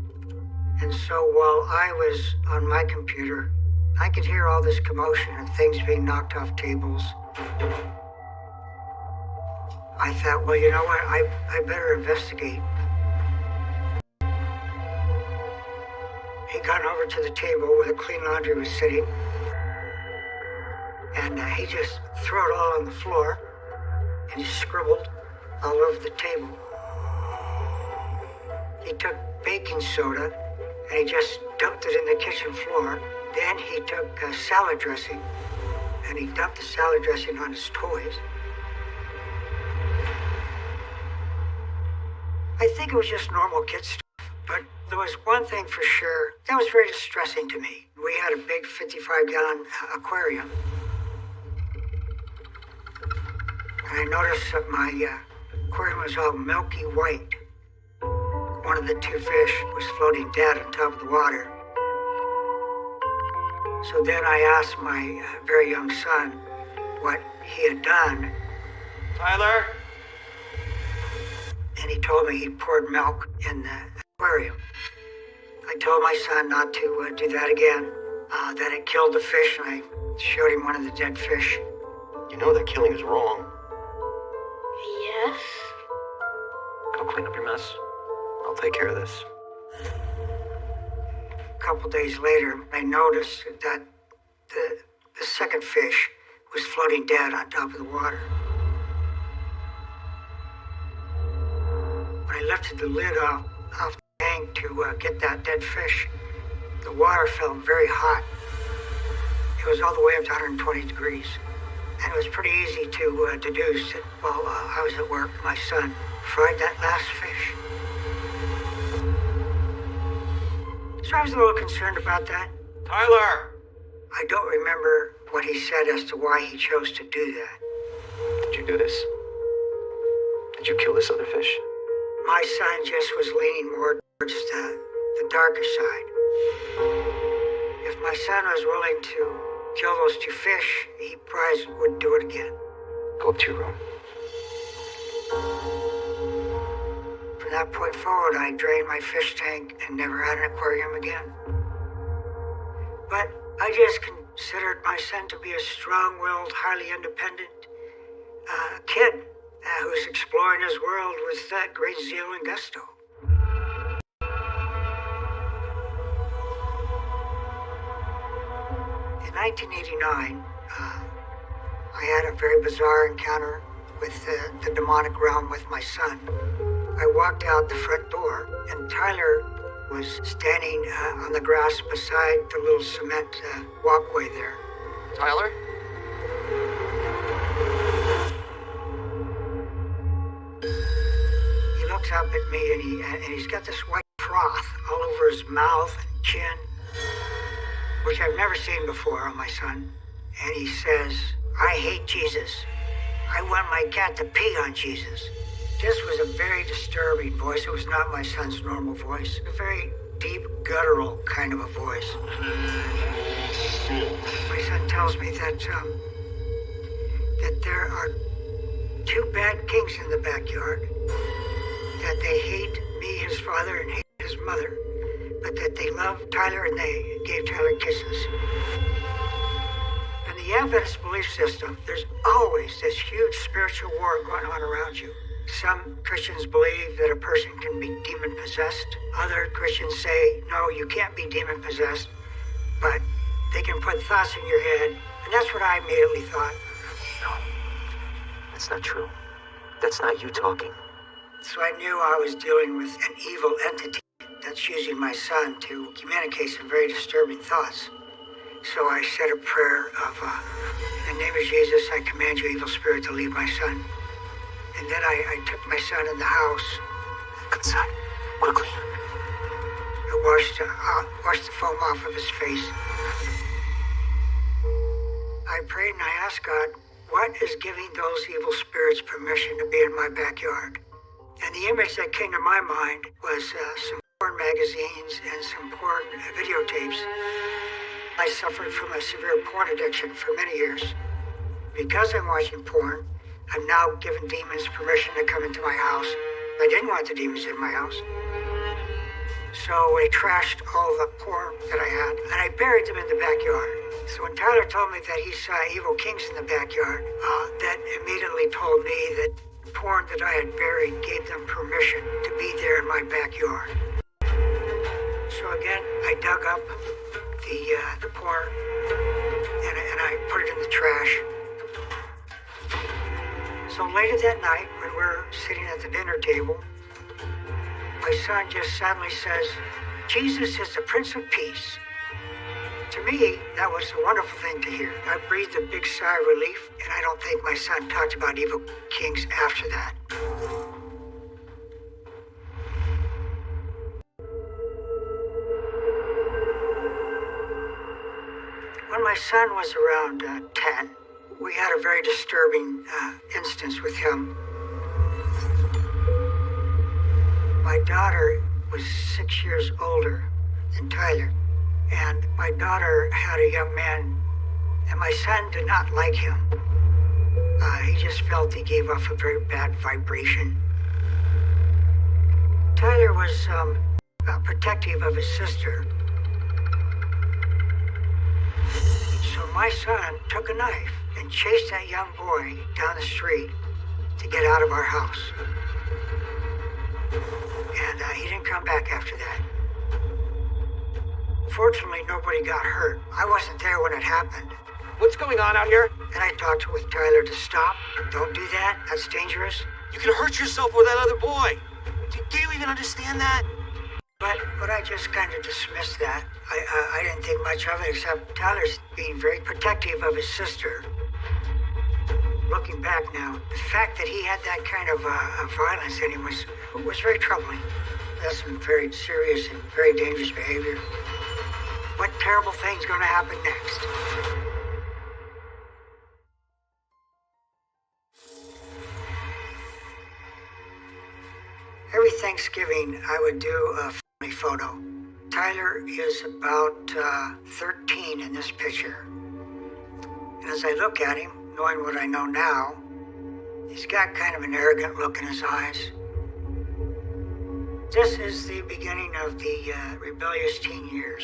And so while I was on my computer, I could hear all this commotion of things being knocked off tables. I thought, well, you know what? I better investigate. He got over to the table where the clean laundry was sitting, and he just threw it all on the floor, and he scribbled all over the table. He took baking soda, and he just dumped it in the kitchen floor. Then he took salad dressing, and he dumped the salad dressing on his toys. I think it was just normal kid stuff, but there was one thing for sure that was very distressing to me. We had a big 55-gallon aquarium. And I noticed that my aquarium was all milky white. One of the two fish was floating dead on top of the water. So then I asked my very young son what he had done. Tyler? And he told me he poured milk in the aquarium. I told my son not to do that again, that it killed the fish, and I showed him one of the dead fish. You know that killing is wrong. Yes? Go clean up your mess. I'll take care of this. A couple days later, I noticed that the second fish was floating dead on top of the water. When I lifted the lid off the tank to get that dead fish, the water felt very hot. It was all the way up to 120 degrees. And it was pretty easy to deduce that while I was at work, my son fried that last fish. So I was a little concerned about that. Tyler! I don't remember what he said as to why he chose to do that. Did you do this? Did you kill this other fish? My son just was leaning more towards the darker side. If my son was willing to kill those 2 fish, he probably would do it again. Go up to your room. From that point forward, I drained my fish tank and never had an aquarium again. But I just considered my son to be a strong-willed, highly independent kid who was exploring his world with great zeal and gusto. In 1989, I had a very bizarre encounter with the demonic realm with my son. I walked out the front door, and Tyler was standing on the grass beside the little cement walkway there. Tyler? He looks up at me, and he's got this white froth all over his mouth and chin, which I've never seen before on my son. And he says, "I hate Jesus. I want my cat to pee on Jesus." This was a very disturbing voice. It was not my son's normal voice. A very deep, guttural kind of a voice. My son tells me that there are 2 bad kings in the backyard. That they hate me, his father, and hate his mother. But that they love Tyler and they gave Tyler kisses. In the Adventist belief system, there's always this huge spiritual war going on around you. Some Christians believe that a person can be demon-possessed. Other Christians say, no, you can't be demon-possessed, but they can put thoughts in your head. And that's what I immediately thought. No, that's not true. That's not you talking. So I knew I was dealing with an evil entity that's using my son to communicate some very disturbing thoughts. So I said a prayer of, in the name of Jesus, I command you, evil spirit, to leave my son. And then I took my son in the house. Inside, quickly. I washed the foam off of his face. I prayed and I asked God, what is giving those evil spirits permission to be in my backyard? And the image that came to my mind was some porn magazines and some porn videotapes. I suffered from a severe porn addiction for many years. Because I'm watching porn, I'm now giving demons permission to come into my house. I didn't want the demons in my house. So I trashed all the porn that I had, and I buried them in the backyard. So when Tyler told me that he saw evil kings in the backyard, that immediately told me that the porn that I had buried gave them permission to be there in my backyard. So again, I dug up the porn, and I put it in the trash. So later that night, when we're sitting at the dinner table, my son just suddenly says, Jesus is the Prince of Peace. To me, that was a wonderful thing to hear. I breathed a big sigh of relief, and I don't think my son talked about evil kings after that. When my son was around 10, we had a very disturbing instance with him. My daughter was 6 years older than Tyler, and my daughter had a young man, and my son did not like him. He just felt he gave off a very bad vibration. Tyler was protective of his sister. So my son took a knife and chased that young boy down the street to get out of our house. And he didn't come back after that. Fortunately, nobody got hurt. I wasn't there when it happened. What's going on out here? And I talked with Tyler to stop. Don't do that. That's dangerous. You can hurt yourself with that other boy. Do you even understand that? But I just kind of dismissed that. I didn't think much of it, except Tyler's being very protective of his sister. looking back now, the fact that he had that kind of violence in him was very troubling. That's some very serious and very dangerous behavior. What terrible thing's going to happen next? Every Thanksgiving, I would do a family photo. Tyler is about 13 in this picture. And as I look at him, knowing what I know now, he's got kind of an arrogant look in his eyes. This is the beginning of the rebellious teen years.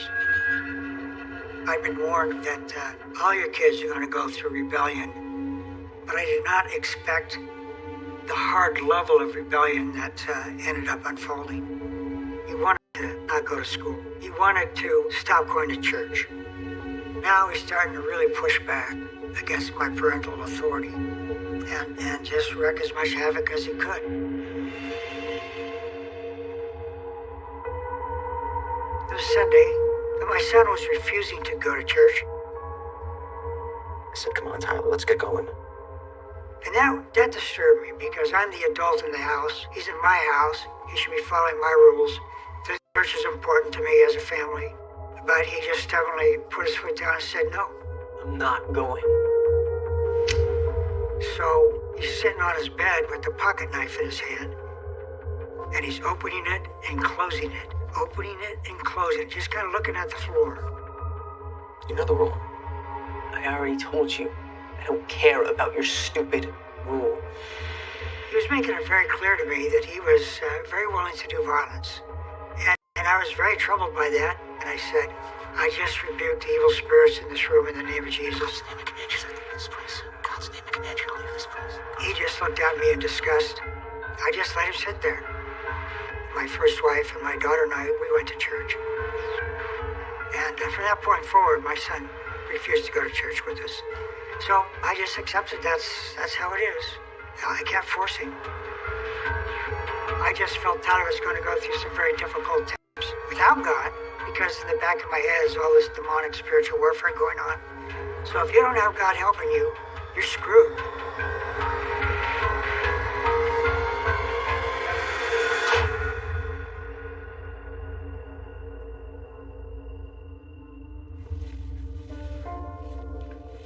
I've been warned that all your kids are going to go through rebellion, but I did not expect the hard level of rebellion that ended up unfolding. He wanted to not go to school. He wanted to stop going to church. Now he's starting to really push back against my parental authority and just wreak as much havoc as he could. It was Sunday, and my son was refusing to go to church. I said, come on, Tyler, let's get going. And that disturbed me because I'm the adult in the house. He's in my house. He should be following my rules. The church is important to me as a family. But he just stubbornly put his foot down and said no. I'm not going. So he's sitting on his bed with the pocket knife in his hand. And he's opening it and closing it. Opening it and closing it. Just kind of looking at the floor. You know the rule. I already told you. I don't care about your stupid rule. He was making it very clear to me that he was very willing to do violence. And I was very troubled by that. And I said, I just rebuked the evil spirits in this room in the name of Jesus. God's name, I command you to leave this place. He just looked at me in disgust. I just let him sit there. My first wife and my daughter and I, we went to church. And from that point forward, my son refused to go to church with us. So I just accepted that's how it is. I can't force him. I just felt Tyler was going to go through some very difficult times without God, because in the back of my head is all this demonic spiritual warfare going on. So if you don't have God helping you, you're screwed.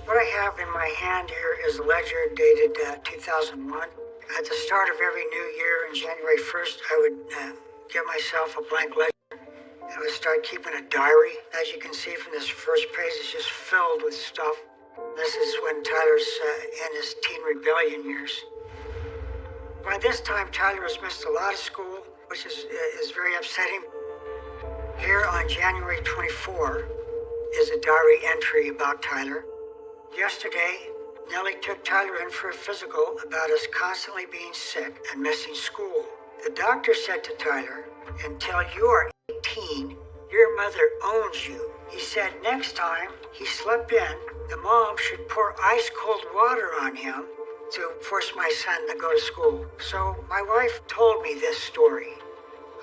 What I have in my hand here is a ledger dated 2001. At the start of every new year, on January 1st, I would give myself a blank ledger. I would start keeping a diary. As you can see from this first page, it's just filled with stuff. This is when Tyler's in his teen rebellion years. By this time, Tyler has missed a lot of school, which is very upsetting. Here on January 24 is a diary entry about Tyler. Yesterday, Nellie took Tyler in for a physical about us constantly being sick and missing school. The doctor said to Tyler, until you are 18, your mother owns you. He said next time he slept in, the mom should pour ice-cold water on him to force my son to go to school. So my wife told me this story.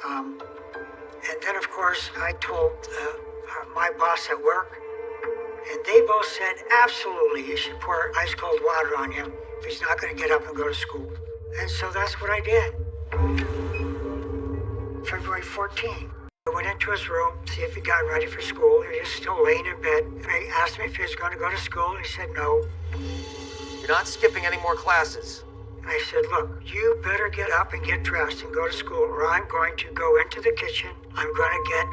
And then, of course, I told my boss at work, and they both said, absolutely, you should pour ice-cold water on him if he's not going to get up and go to school. And so that's what I did. February 14. I went into his room to see if he got ready for school. He was still laying in bed. And I asked him if he was going to go to school, and he said no. You're not skipping any more classes. And I said, look, you better get up and get dressed and go to school, or I'm going to go into the kitchen. I'm going to get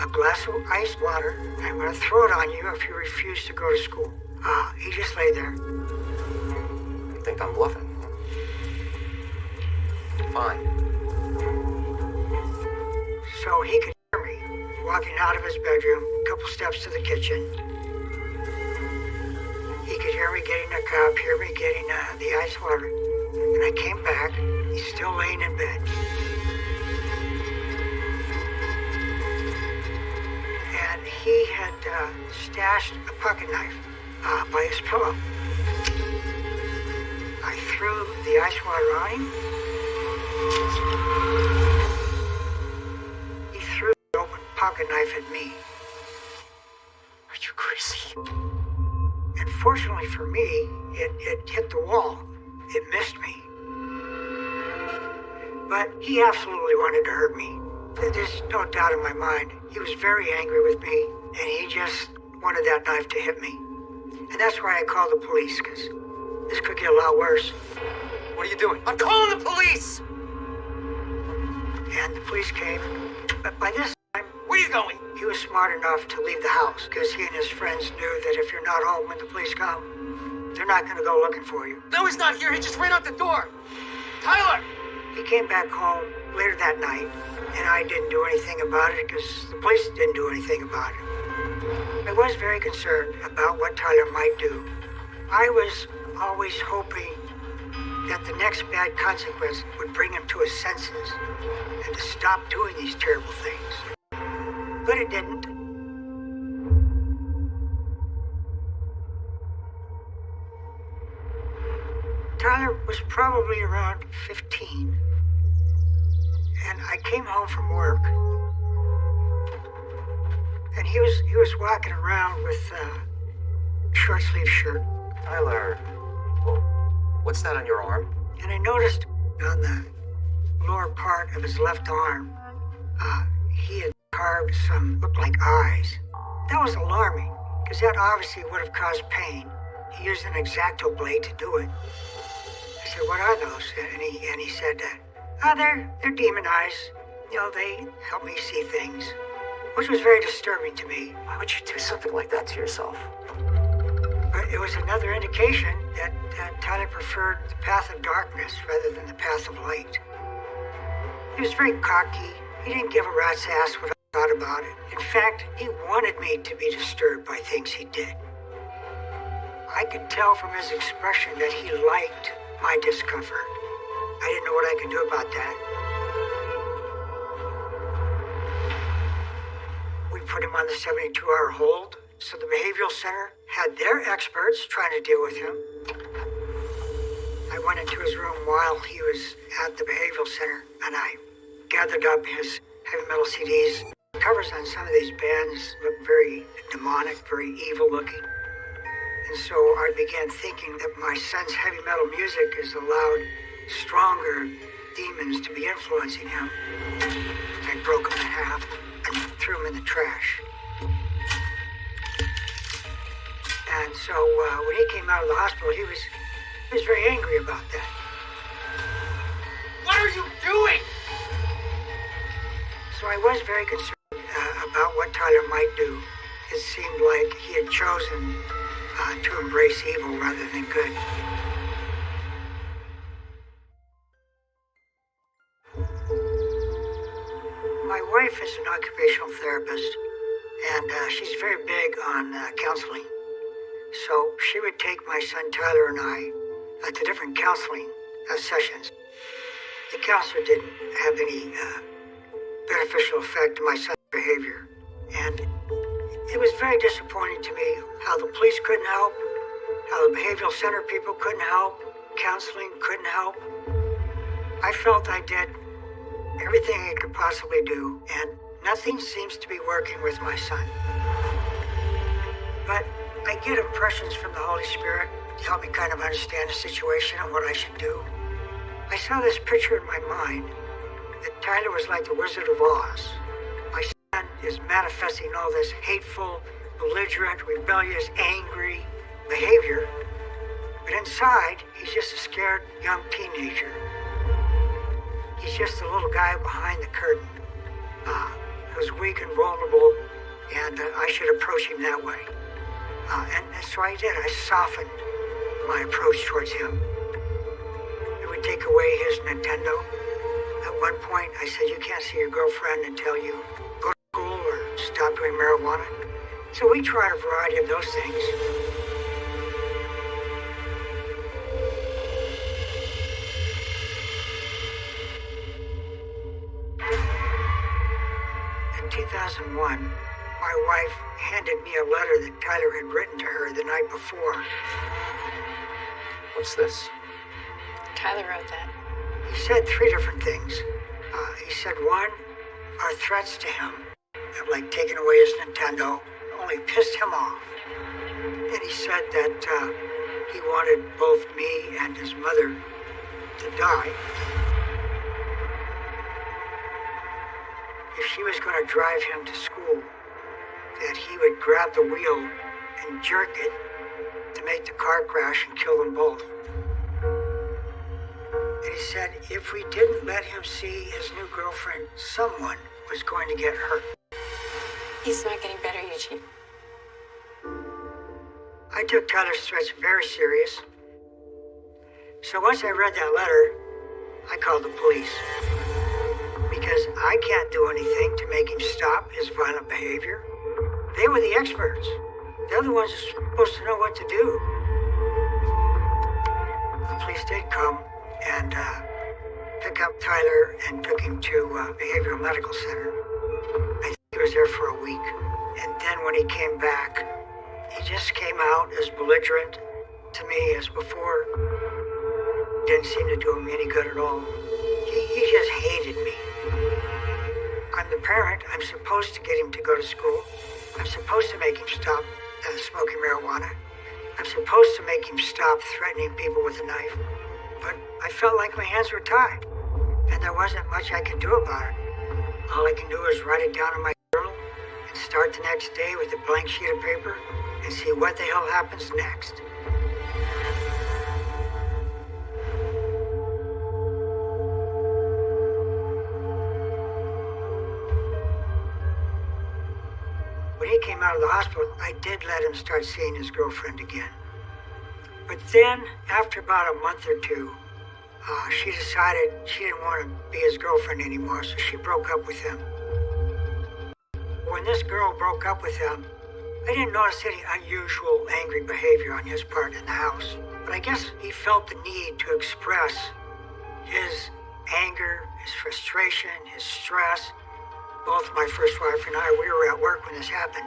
a glass of iced water, and I'm going to throw it on you if you refuse to go to school. He just lay there. You think I'm bluffing? Fine. So he could hear me walking out of his bedroom, a couple steps to the kitchen. He could hear me getting a cup, hear me getting the ice water. And I came back, he's still laying in bed. And he had stashed a pocket knife by his pillow. I threw the ice water on him. He threw the open pocket knife at me. Are you crazy? And fortunately for me, it hit the wall. it missed me. But he absolutely wanted to hurt me. There's no doubt in my mind. He was very angry with me, and he just wanted that knife to hit me. And that's why I called the police, because this could get a lot worse. What are you doing? I'm calling the police! And the police came, but by this time, Where are you going? he was smart enough to leave the house, because he and his friends knew that if you're not home when the police come, they're not going to go looking for you. No, he's not here. He just ran out the door. Tyler! He came back home later that night, and I didn't do anything about it because the police didn't do anything about it. I was very concerned about what Tyler might do. I was always hoping that the next bad consequence would bring him to his senses and to stop doing these terrible things. But it didn't. Tyler was probably around 15. And I came home from work. And he was walking around with a short sleeve shirt. Tyler. Oh, what's that on your arm? And I noticed on the lower part of his left arm, he had carved some looked like eyes. That was alarming, because that obviously would have caused pain. He used an X-Acto blade to do it. I said, "What are those?" And he said, they're demon eyes. You know, they help me see things." Which was very disturbing to me. Why would you do something like that to yourself? But it was another indication that Tyler preferred the path of darkness rather than the path of light. He was very cocky. He didn't give a rat's ass what I thought about it. In fact, he wanted me to be disturbed by things he did. I could tell from his expression that he liked my discomfort. I didn't know what I could do about that. We put him on the 72-hour hold, so the behavioral center had their experts trying to deal with him. I went into his room while he was at the behavioral center, and I gathered up his heavy metal CDs. The covers on some of these bands look very demonic, very evil looking. And so I began thinking that my son's heavy metal music has allowed stronger demons to be influencing him. I broke him in half and threw him in the trash. And so when he came out of the hospital, he was very angry about that. What are you doing? So I was very concerned about what Tyler might do. It seemed like he had chosen to embrace evil rather than good. My wife is an occupational therapist, and she's very big on counseling. So she would take my son Tyler and I to different counseling sessions. The counselor didn't have any beneficial effect on my son's behavior. And it was very disappointing to me how the police couldn't help, how the behavioral center people couldn't help, counseling couldn't help. I felt I did everything I could possibly do, and nothing seems to be working with my son. But I get impressions from the Holy Spirit to help me kind of understand the situation and what I should do. I saw this picture in my mind that Tyler was like the Wizard of Oz. My son is manifesting all this hateful, belligerent, rebellious, angry behavior, but inside, he's just a scared young teenager. He's just a little guy behind the curtain, who's weak and vulnerable, and I should approach him that way. And so I did. I softened my approach towards him. It would take away his Nintendo. At one point, I said, "You can't see your girlfriend until you go to school or stop doing marijuana." So we tried a variety of those things. In 2001, my wife handed me a letter that Tyler had written to her the night before. What's this? Tyler wrote that. He said 3 different things. He said, one, our threats to him, like taking away his Nintendo, only pissed him off. And he said that He wanted both me and his mother to die. If she was going to drive him to school, that he would grab the wheel and jerk it to make the car crash and kill them both. And he said if we didn't let him see his new girlfriend, someone was going to get hurt. He's not getting better, Eugene. I took Tyler's threats very serious. So once I read that letter, I called the police. Because I can't do anything to make him stop his violent behavior. They were the experts. They're the ones who are supposed to know what to do. The police did come and pick up Tyler and took him to Behavioral Medical Center. I think he was there for a week. And then when he came back, he just came out as belligerent to me as before. Didn't seem to do him any good at all. He just hated me. I'm the parent. I'm supposed to get him to go to school. I'm supposed to make him stop smoking marijuana. I'm supposed to make him stop threatening people with a knife. But I felt like my hands were tied, and there wasn't much I could do about it. All I can do is write it down in my journal and start the next day with a blank sheet of paper and see what the hell happens next. When he came out of the hospital, I did let him start seeing his girlfriend again. But then, after about a month or two, she decided she didn't want to be his girlfriend anymore, so she broke up with him. When this girl broke up with him, I didn't notice any unusual angry behavior on his part in the house. But I guess he felt the need to express his anger, his frustration, his stress. Both my first wife and I, we were at work when this happened.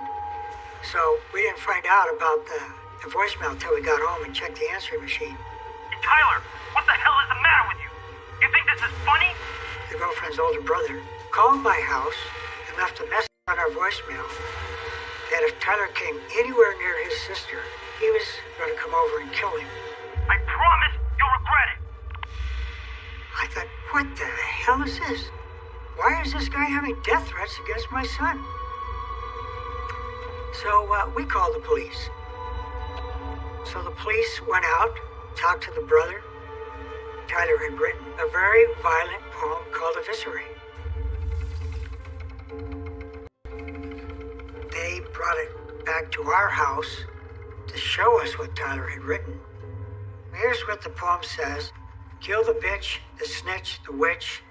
So we didn't find out about the voicemail until we got home and checked the answering machine. Hey, Tyler, what the hell is the matter with you? You think this is funny? The girlfriend's older brother called my house and left a message on our voicemail that if Tyler came anywhere near his sister, he was going to come over and kill him. I promise you'll regret it. I thought, what the hell is this? Why is this guy having death threats against my son? So we called the police. So the police went out, talked to the brother. Tyler had written a very violent poem called Eviscerate. They brought it back to our house to show us what Tyler had written. Here's what the poem says. Kill the bitch, the snitch, the witch,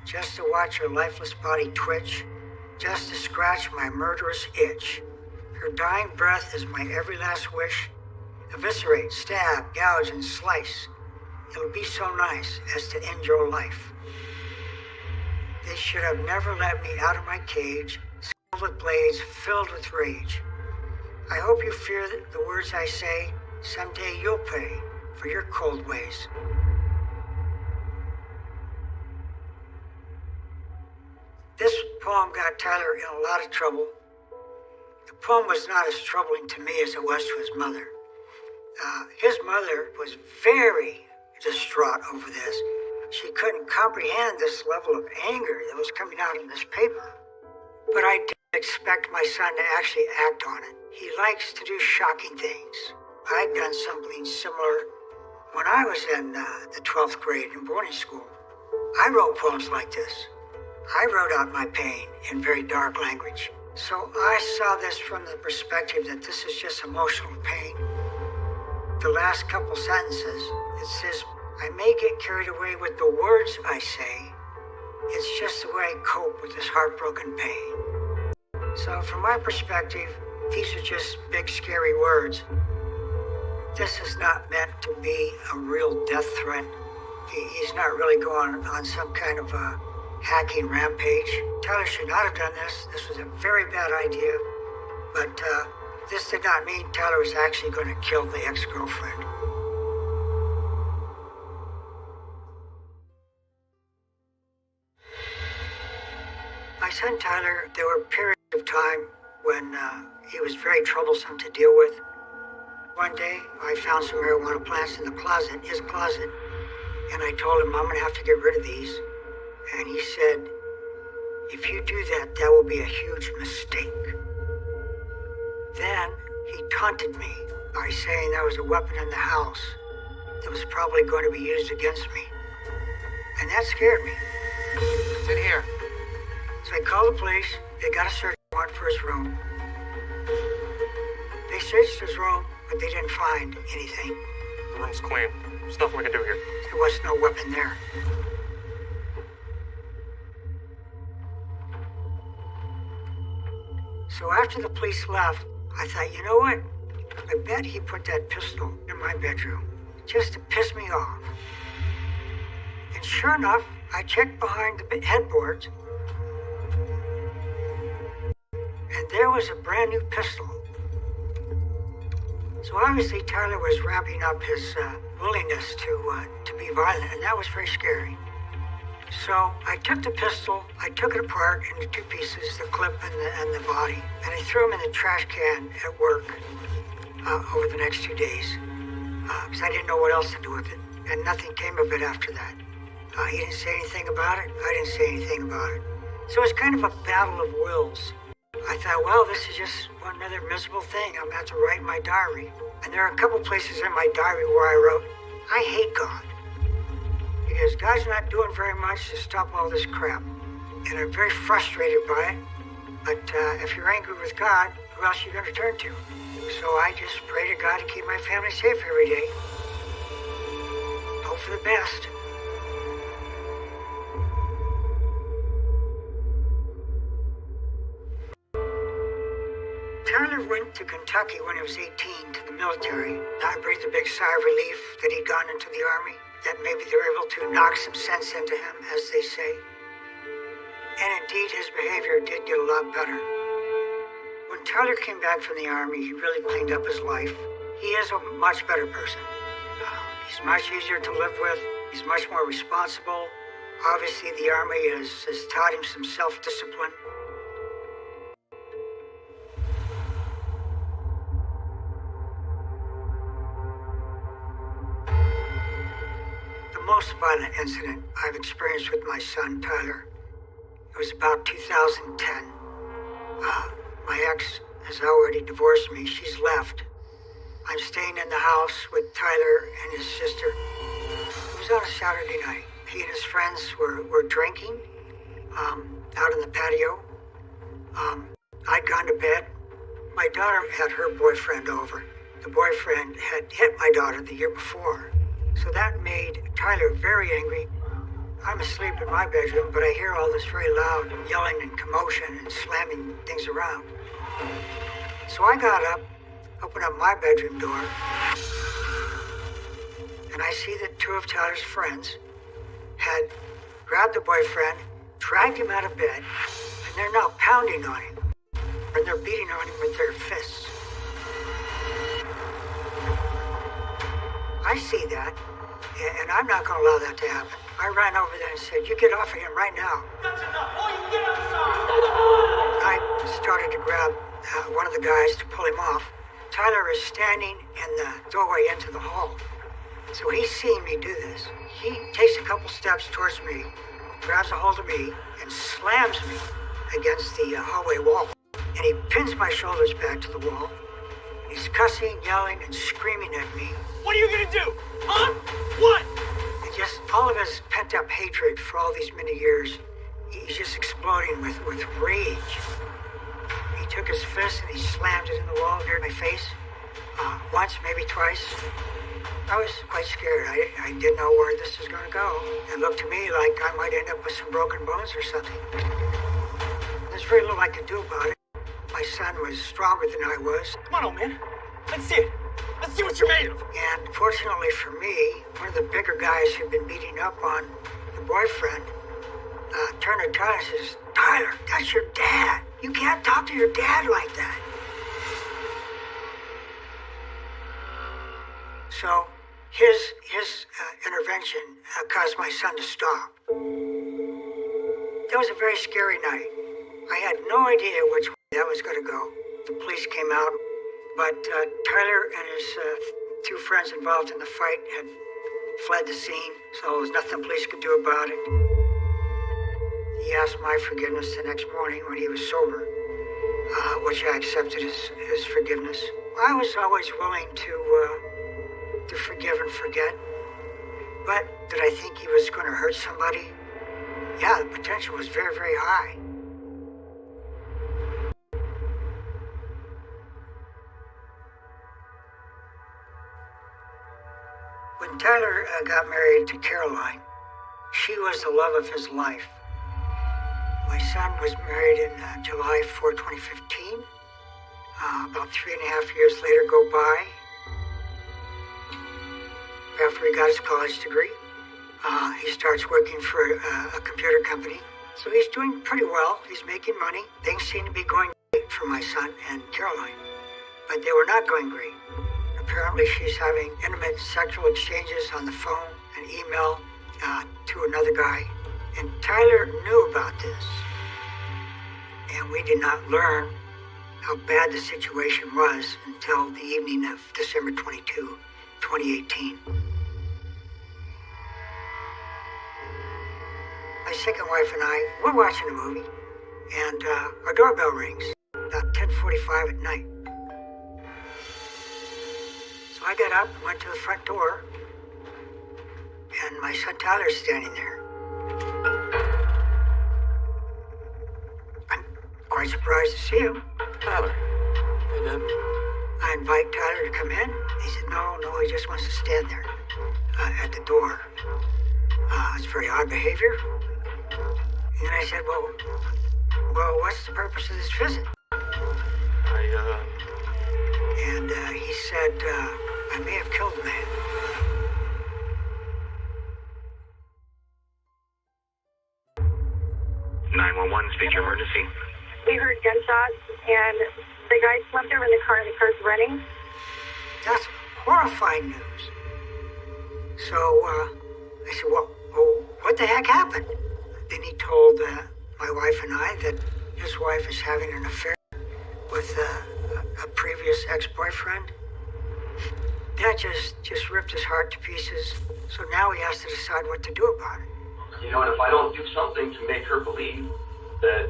just to watch her lifeless body twitch, just to scratch my murderous itch. Her dying breath is my every last wish. Eviscerate, stab, gouge, and slice. It'll be so nice as to end your life. They should have never let me out of my cage, skilled with blades, filled with rage. I hope you fear the words I say. Someday you'll pay for your cold ways. This poem got Tyler in a lot of trouble. The poem was not as troubling to me as it was to his mother. His mother was very distraught over this. She couldn't comprehend this level of anger that was coming out in this paper. But I didn't expect my son to actually act on it. He likes to do shocking things. I'd done something similar when I was in the 12th grade in boarding school. I wrote poems like this. I wrote out my pain in very dark language. So I saw this from the perspective that this is just emotional pain. The last couple sentences, it says, I may get carried away with the words I say. It's just the way I cope with this heartbroken pain. So from my perspective, these are just big, scary words. This is not meant to be a real death threat. He's not really going on some kind of a hacking rampage. Tyler should not have done this. This was a very bad idea. But this did not mean Tyler was actually going to kill the ex-girlfriend. My son Tyler, there were periods of time when he was very troublesome to deal with. One day, I found some marijuana plants in the closet, his closet, and I told him, I'm gonna have to get rid of these. And he said, if you do that, that will be a huge mistake. Then he taunted me by saying there was a weapon in the house that was probably going to be used against me. And that scared me. It's in here. So I called the police. They got a search warrant for his room. They searched his room, but they didn't find anything. The room's clean. There's nothing we can do here. There was no weapon there. So after the police left, I thought, you know what? I bet he put that pistol in my bedroom just to piss me off. And sure enough, I checked behind the headboards, and there was a brand new pistol. So obviously Tyler was ramping up his willingness to be violent, and that was very scary. So I took the pistol, I took it apart into two pieces, the clip and the body, and I threw them in the trash can at work over the next 2 days, because I didn't know what else to do with it, and nothing came of it after that. He didn't say anything about it, I didn't say anything about it. So it was kind of a battle of wills. I thought, well, this is just one other miserable thing I'm going to have to write in my diary. And there are a couple places in my diary where I wrote, I hate God. Because God's not doing very much to stop all this crap. And I'm very frustrated by it. But if you're angry with God, who else are you going to turn to? So I just pray to God to keep my family safe every day. Hope for the best. Tyler went to Kentucky when he was 18 to the military. I breathed a big sigh of relief that he'd gone into the Army, that maybe they were able to knock some sense into him, as they say. And indeed, his behavior did get a lot better. When Tyler came back from the Army, he really cleaned up his life. He is a much better person. He's much easier to live with. He's much more responsible. Obviously, the Army has taught him some self-discipline. The most violent incident I've experienced with my son, Tyler, it was about 2010. My ex has already divorced me. She's left. I'm staying in the house with Tyler and his sister. It was on a Saturday night. He and his friends were drinking out in the patio. I'd gone to bed. My daughter had her boyfriend over. The boyfriend had hit my daughter the year before. So that made Tyler very angry. I'm asleep in my bedroom, but I hear all this very loud yelling and commotion and slamming things around. So I got up, opened up my bedroom door, and I see that two of Tyler's friends had grabbed the boyfriend, dragged him out of bed, and they're now pounding on him. And they're beating on him with their fists. I see that, and I'm not going to allow that to happen. I ran over there and said, you get off of him right now. That's enough. All you get outside. I started to grab one of the guys to pull him off. Tyler is standing in the doorway into the hall. So he's seeing me do this. He takes a couple steps towards me, grabs a hold of me, and slams me against the hallway wall. And he pins my shoulders back to the wall. He's cussing, yelling, and screaming at me. What are you gonna do? Huh? What? And just all of his pent-up hatred for all these many years, he's just exploding with rage. He took his fist and he slammed it in the wall near my face. Once, maybe twice. I was quite scared. I didn't know where this was gonna go. It looked to me like I might end up with some broken bones or something. There's very little I could do about it. My son was stronger than I was. Come on, old man. Let's see it. Let's see what you're made of. And fortunately for me, one of the bigger guys who'd been beating up on the boyfriend turned to Tyler and says, Tyler, that's your dad. You can't talk to your dad like that. So his intervention caused my son to stop. That was a very scary night. I had no idea which way that was going to go. The police came out. But Tyler and his two friends involved in the fight had fled the scene, so there was nothing police could do about it. He asked my forgiveness the next morning when he was sober, which I accepted his forgiveness. I was always willing to forgive and forget. But did I think he was going to hurt somebody? Yeah, the potential was very, very high. When Tyler got married to Caroline, she was the love of his life. My son was married in July 4, 2015. About 3.5 years later go by. After he got his college degree, he starts working for a computer company. So he's doing pretty well. He's making money. Things seem to be going great for my son and Caroline. But they were not going great. Apparently she's having intimate sexual exchanges on the phone and email to another guy. And Tyler knew about this. And we did not learn how bad the situation was until the evening of December 22, 2018. My second wife and I, we're watching a movie, and our doorbell rings about 10:45 at night. So I got up and went to the front door, and my son Tyler's standing there. I'm quite surprised to see him. Tyler. And then? I invite Tyler to come in. He said, no, he just wants to stand there at the door. It's very odd behavior. And I said, well, what's the purpose of this visit? And he said, I may have killed a man. Speak to emergency. We heard gunshots, and the guy slumped over in the car, and the car's running. That's horrifying news. So, I said, well, what the heck happened? Then he told my wife and I that his wife is having an affair with a previous ex-boyfriend. That just ripped his heart to pieces. So now he has to decide what to do about it. You know, and if I don't do something to make her believe that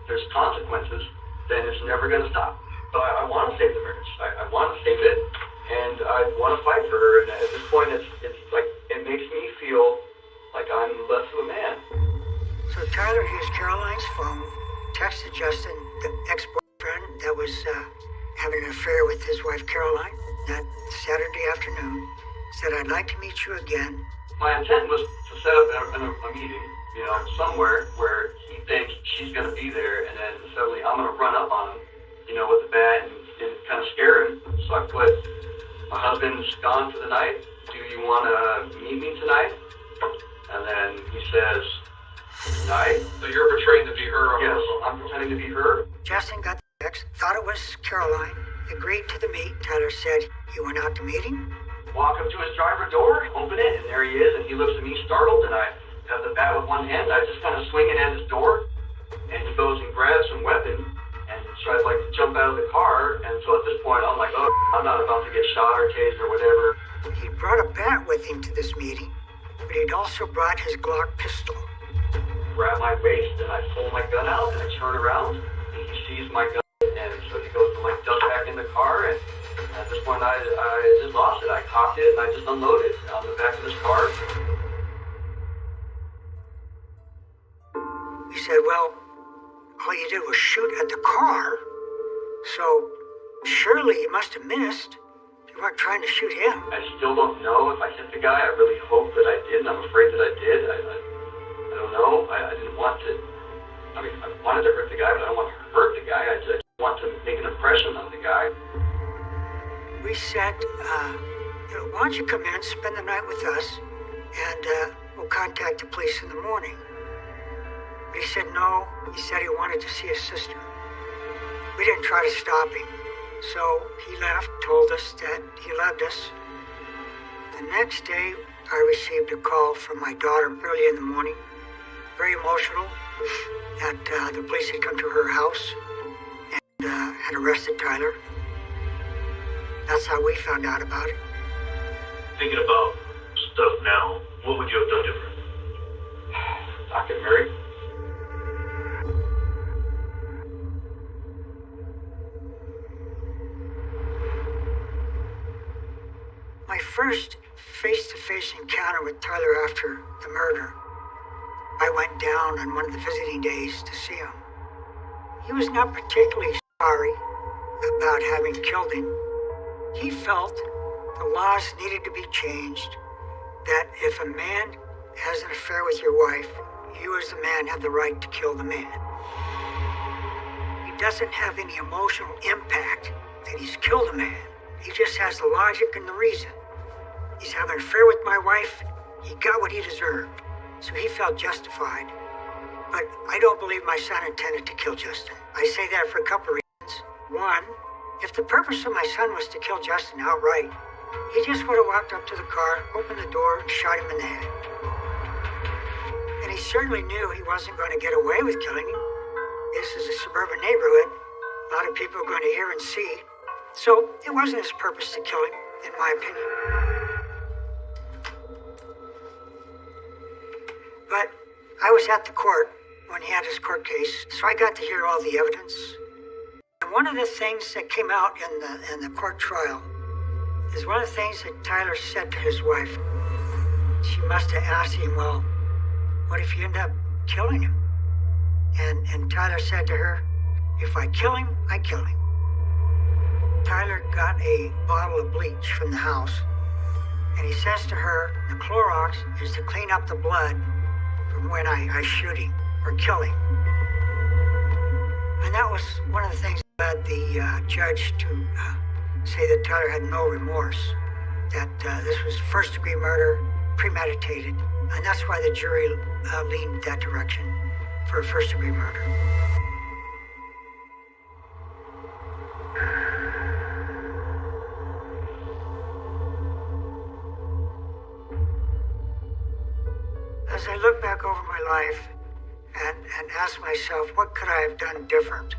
there's consequences, then it's never going to stop. But I want to save the marriage. I want to save it, and I want to fight for her. And at this point, it's like, it makes me feel like I'm less of a man. So Tyler used Caroline's phone, texted Justin, the ex-boyfriend that was having an affair with his wife Caroline, that Saturday afternoon, said, I'd like to meet you again. My intent was to set up a meeting, you know, somewhere where he thinks she's going to be there, and then suddenly I'm going to run up on him, you know, with a bat and kind of scare him. So I put, my husband's gone for the night. Do you want to meet me tonight? And then he says, tonight? So you're portraying to be her? Yes, I'm pretending to be her. Justin got the text, thought it was Caroline, agreed to the meet. Tyler said he went out to meet him. Walk up to his driver door, open it, and there he is, and he looks at me startled, and I have the bat with one hand. I just kind of swing it at his door, and he goes and grabs some weapon and tries like to jump out of the car. And so at this point, I'm like, oh, I'm not about to get shot or tased or whatever. He brought a bat with him to this meeting, but he'd also brought his Glock pistol. Grab my waist, and I pull my gun out, and I turn around, and he sees my gun, and so he goes to like duck back in the car, and at this point, I just lost it. I cocked it, and I just unloaded on the back of this car. He said, well, all you did was shoot at the car, so surely you must have missed. You weren't trying to shoot him. I still don't know if I hit the guy. I really hope that I did, and I'm afraid that I did. I don't know. I didn't want to. I mean, I wanted to hurt the guy, but I don't want to hurt the guy. I just want to make an impression on the guy. We said, why don't you come in, spend the night with us, and we'll contact the police in the morning. But he said no. He said he wanted to see his sister. We didn't try to stop him. So he left, told us that he loved us. The next day, I received a call from my daughter early in the morning, very emotional, that the police had come to her house and had arrested Tyler. That's how we found out about it. Thinking about stuff now, what would you have done different? Not get married. My first face-to-face encounter with Tyler after the murder, I went down on one of the visiting days to see him. He was not particularly sorry about having killed him. He felt the laws needed to be changed, that if a man has an affair with your wife, you as the man have the right to kill the man. He doesn't have any emotional impact that he's killed a man. He just has the logic and the reason. He's having an affair with my wife. He got what he deserved, so he felt justified. But I don't believe my son intended to kill Justin. I say that for a couple of reasons. One, if the purpose of my son was to kill Justin outright, he just would have walked up to the car, opened the door, and shot him in the head. And he certainly knew he wasn't going to get away with killing him. This is a suburban neighborhood. A lot of people are going to hear and see. So it wasn't his purpose to kill him, in my opinion. But I was at the court when he had his court case, so I got to hear all the evidence. And one of the things that came out in the court trial is one of the things that Tyler said to his wife. She must have asked him, well, what if you end up killing him? And Tyler said to her, if I kill him, I kill him. Tyler got a bottle of bleach from the house, and he says to her, the Clorox is to clean up the blood from when I shoot him or kill him. And that was one of the things that led the judge to say that Tyler had no remorse, that this was first-degree murder, premeditated, and that's why the jury leaned that direction for a first-degree murder. As I look back over my life and ask myself, what could I have done different?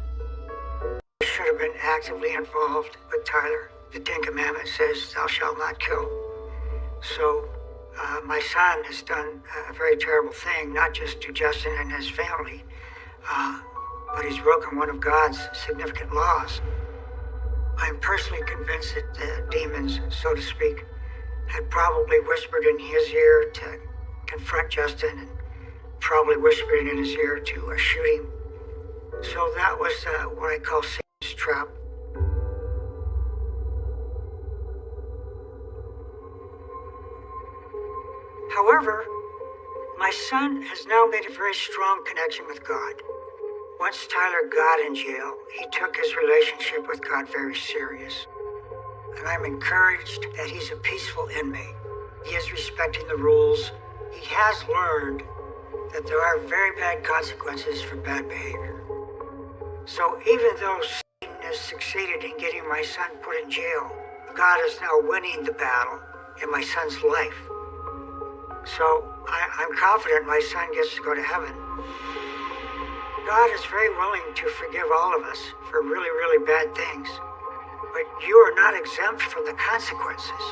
I should have been actively involved with Tyler. The Ten Commandments says, thou shalt not kill. So my son has done a very terrible thing, not just to Justin and his family, but he's broken one of God's significant laws. I'm personally convinced that the demons, so to speak, had probably whispered in his ear to confront Justin and probably whispered in his ear to shoot him. So that was what I call Satan's trap. However, my son has now made a very strong connection with God. Once Tyler got in jail, he took his relationship with God very serious. And I'm encouraged that he's a peaceful inmate. He is respecting the rules. He has learned that there are very bad consequences for bad behavior. So even though Satan has succeeded in getting my son put in jail, God is now winning the battle in my son's life. So I'm confident my son gets to go to heaven. God is very willing to forgive all of us for really, really bad things. But you are not exempt from the consequences.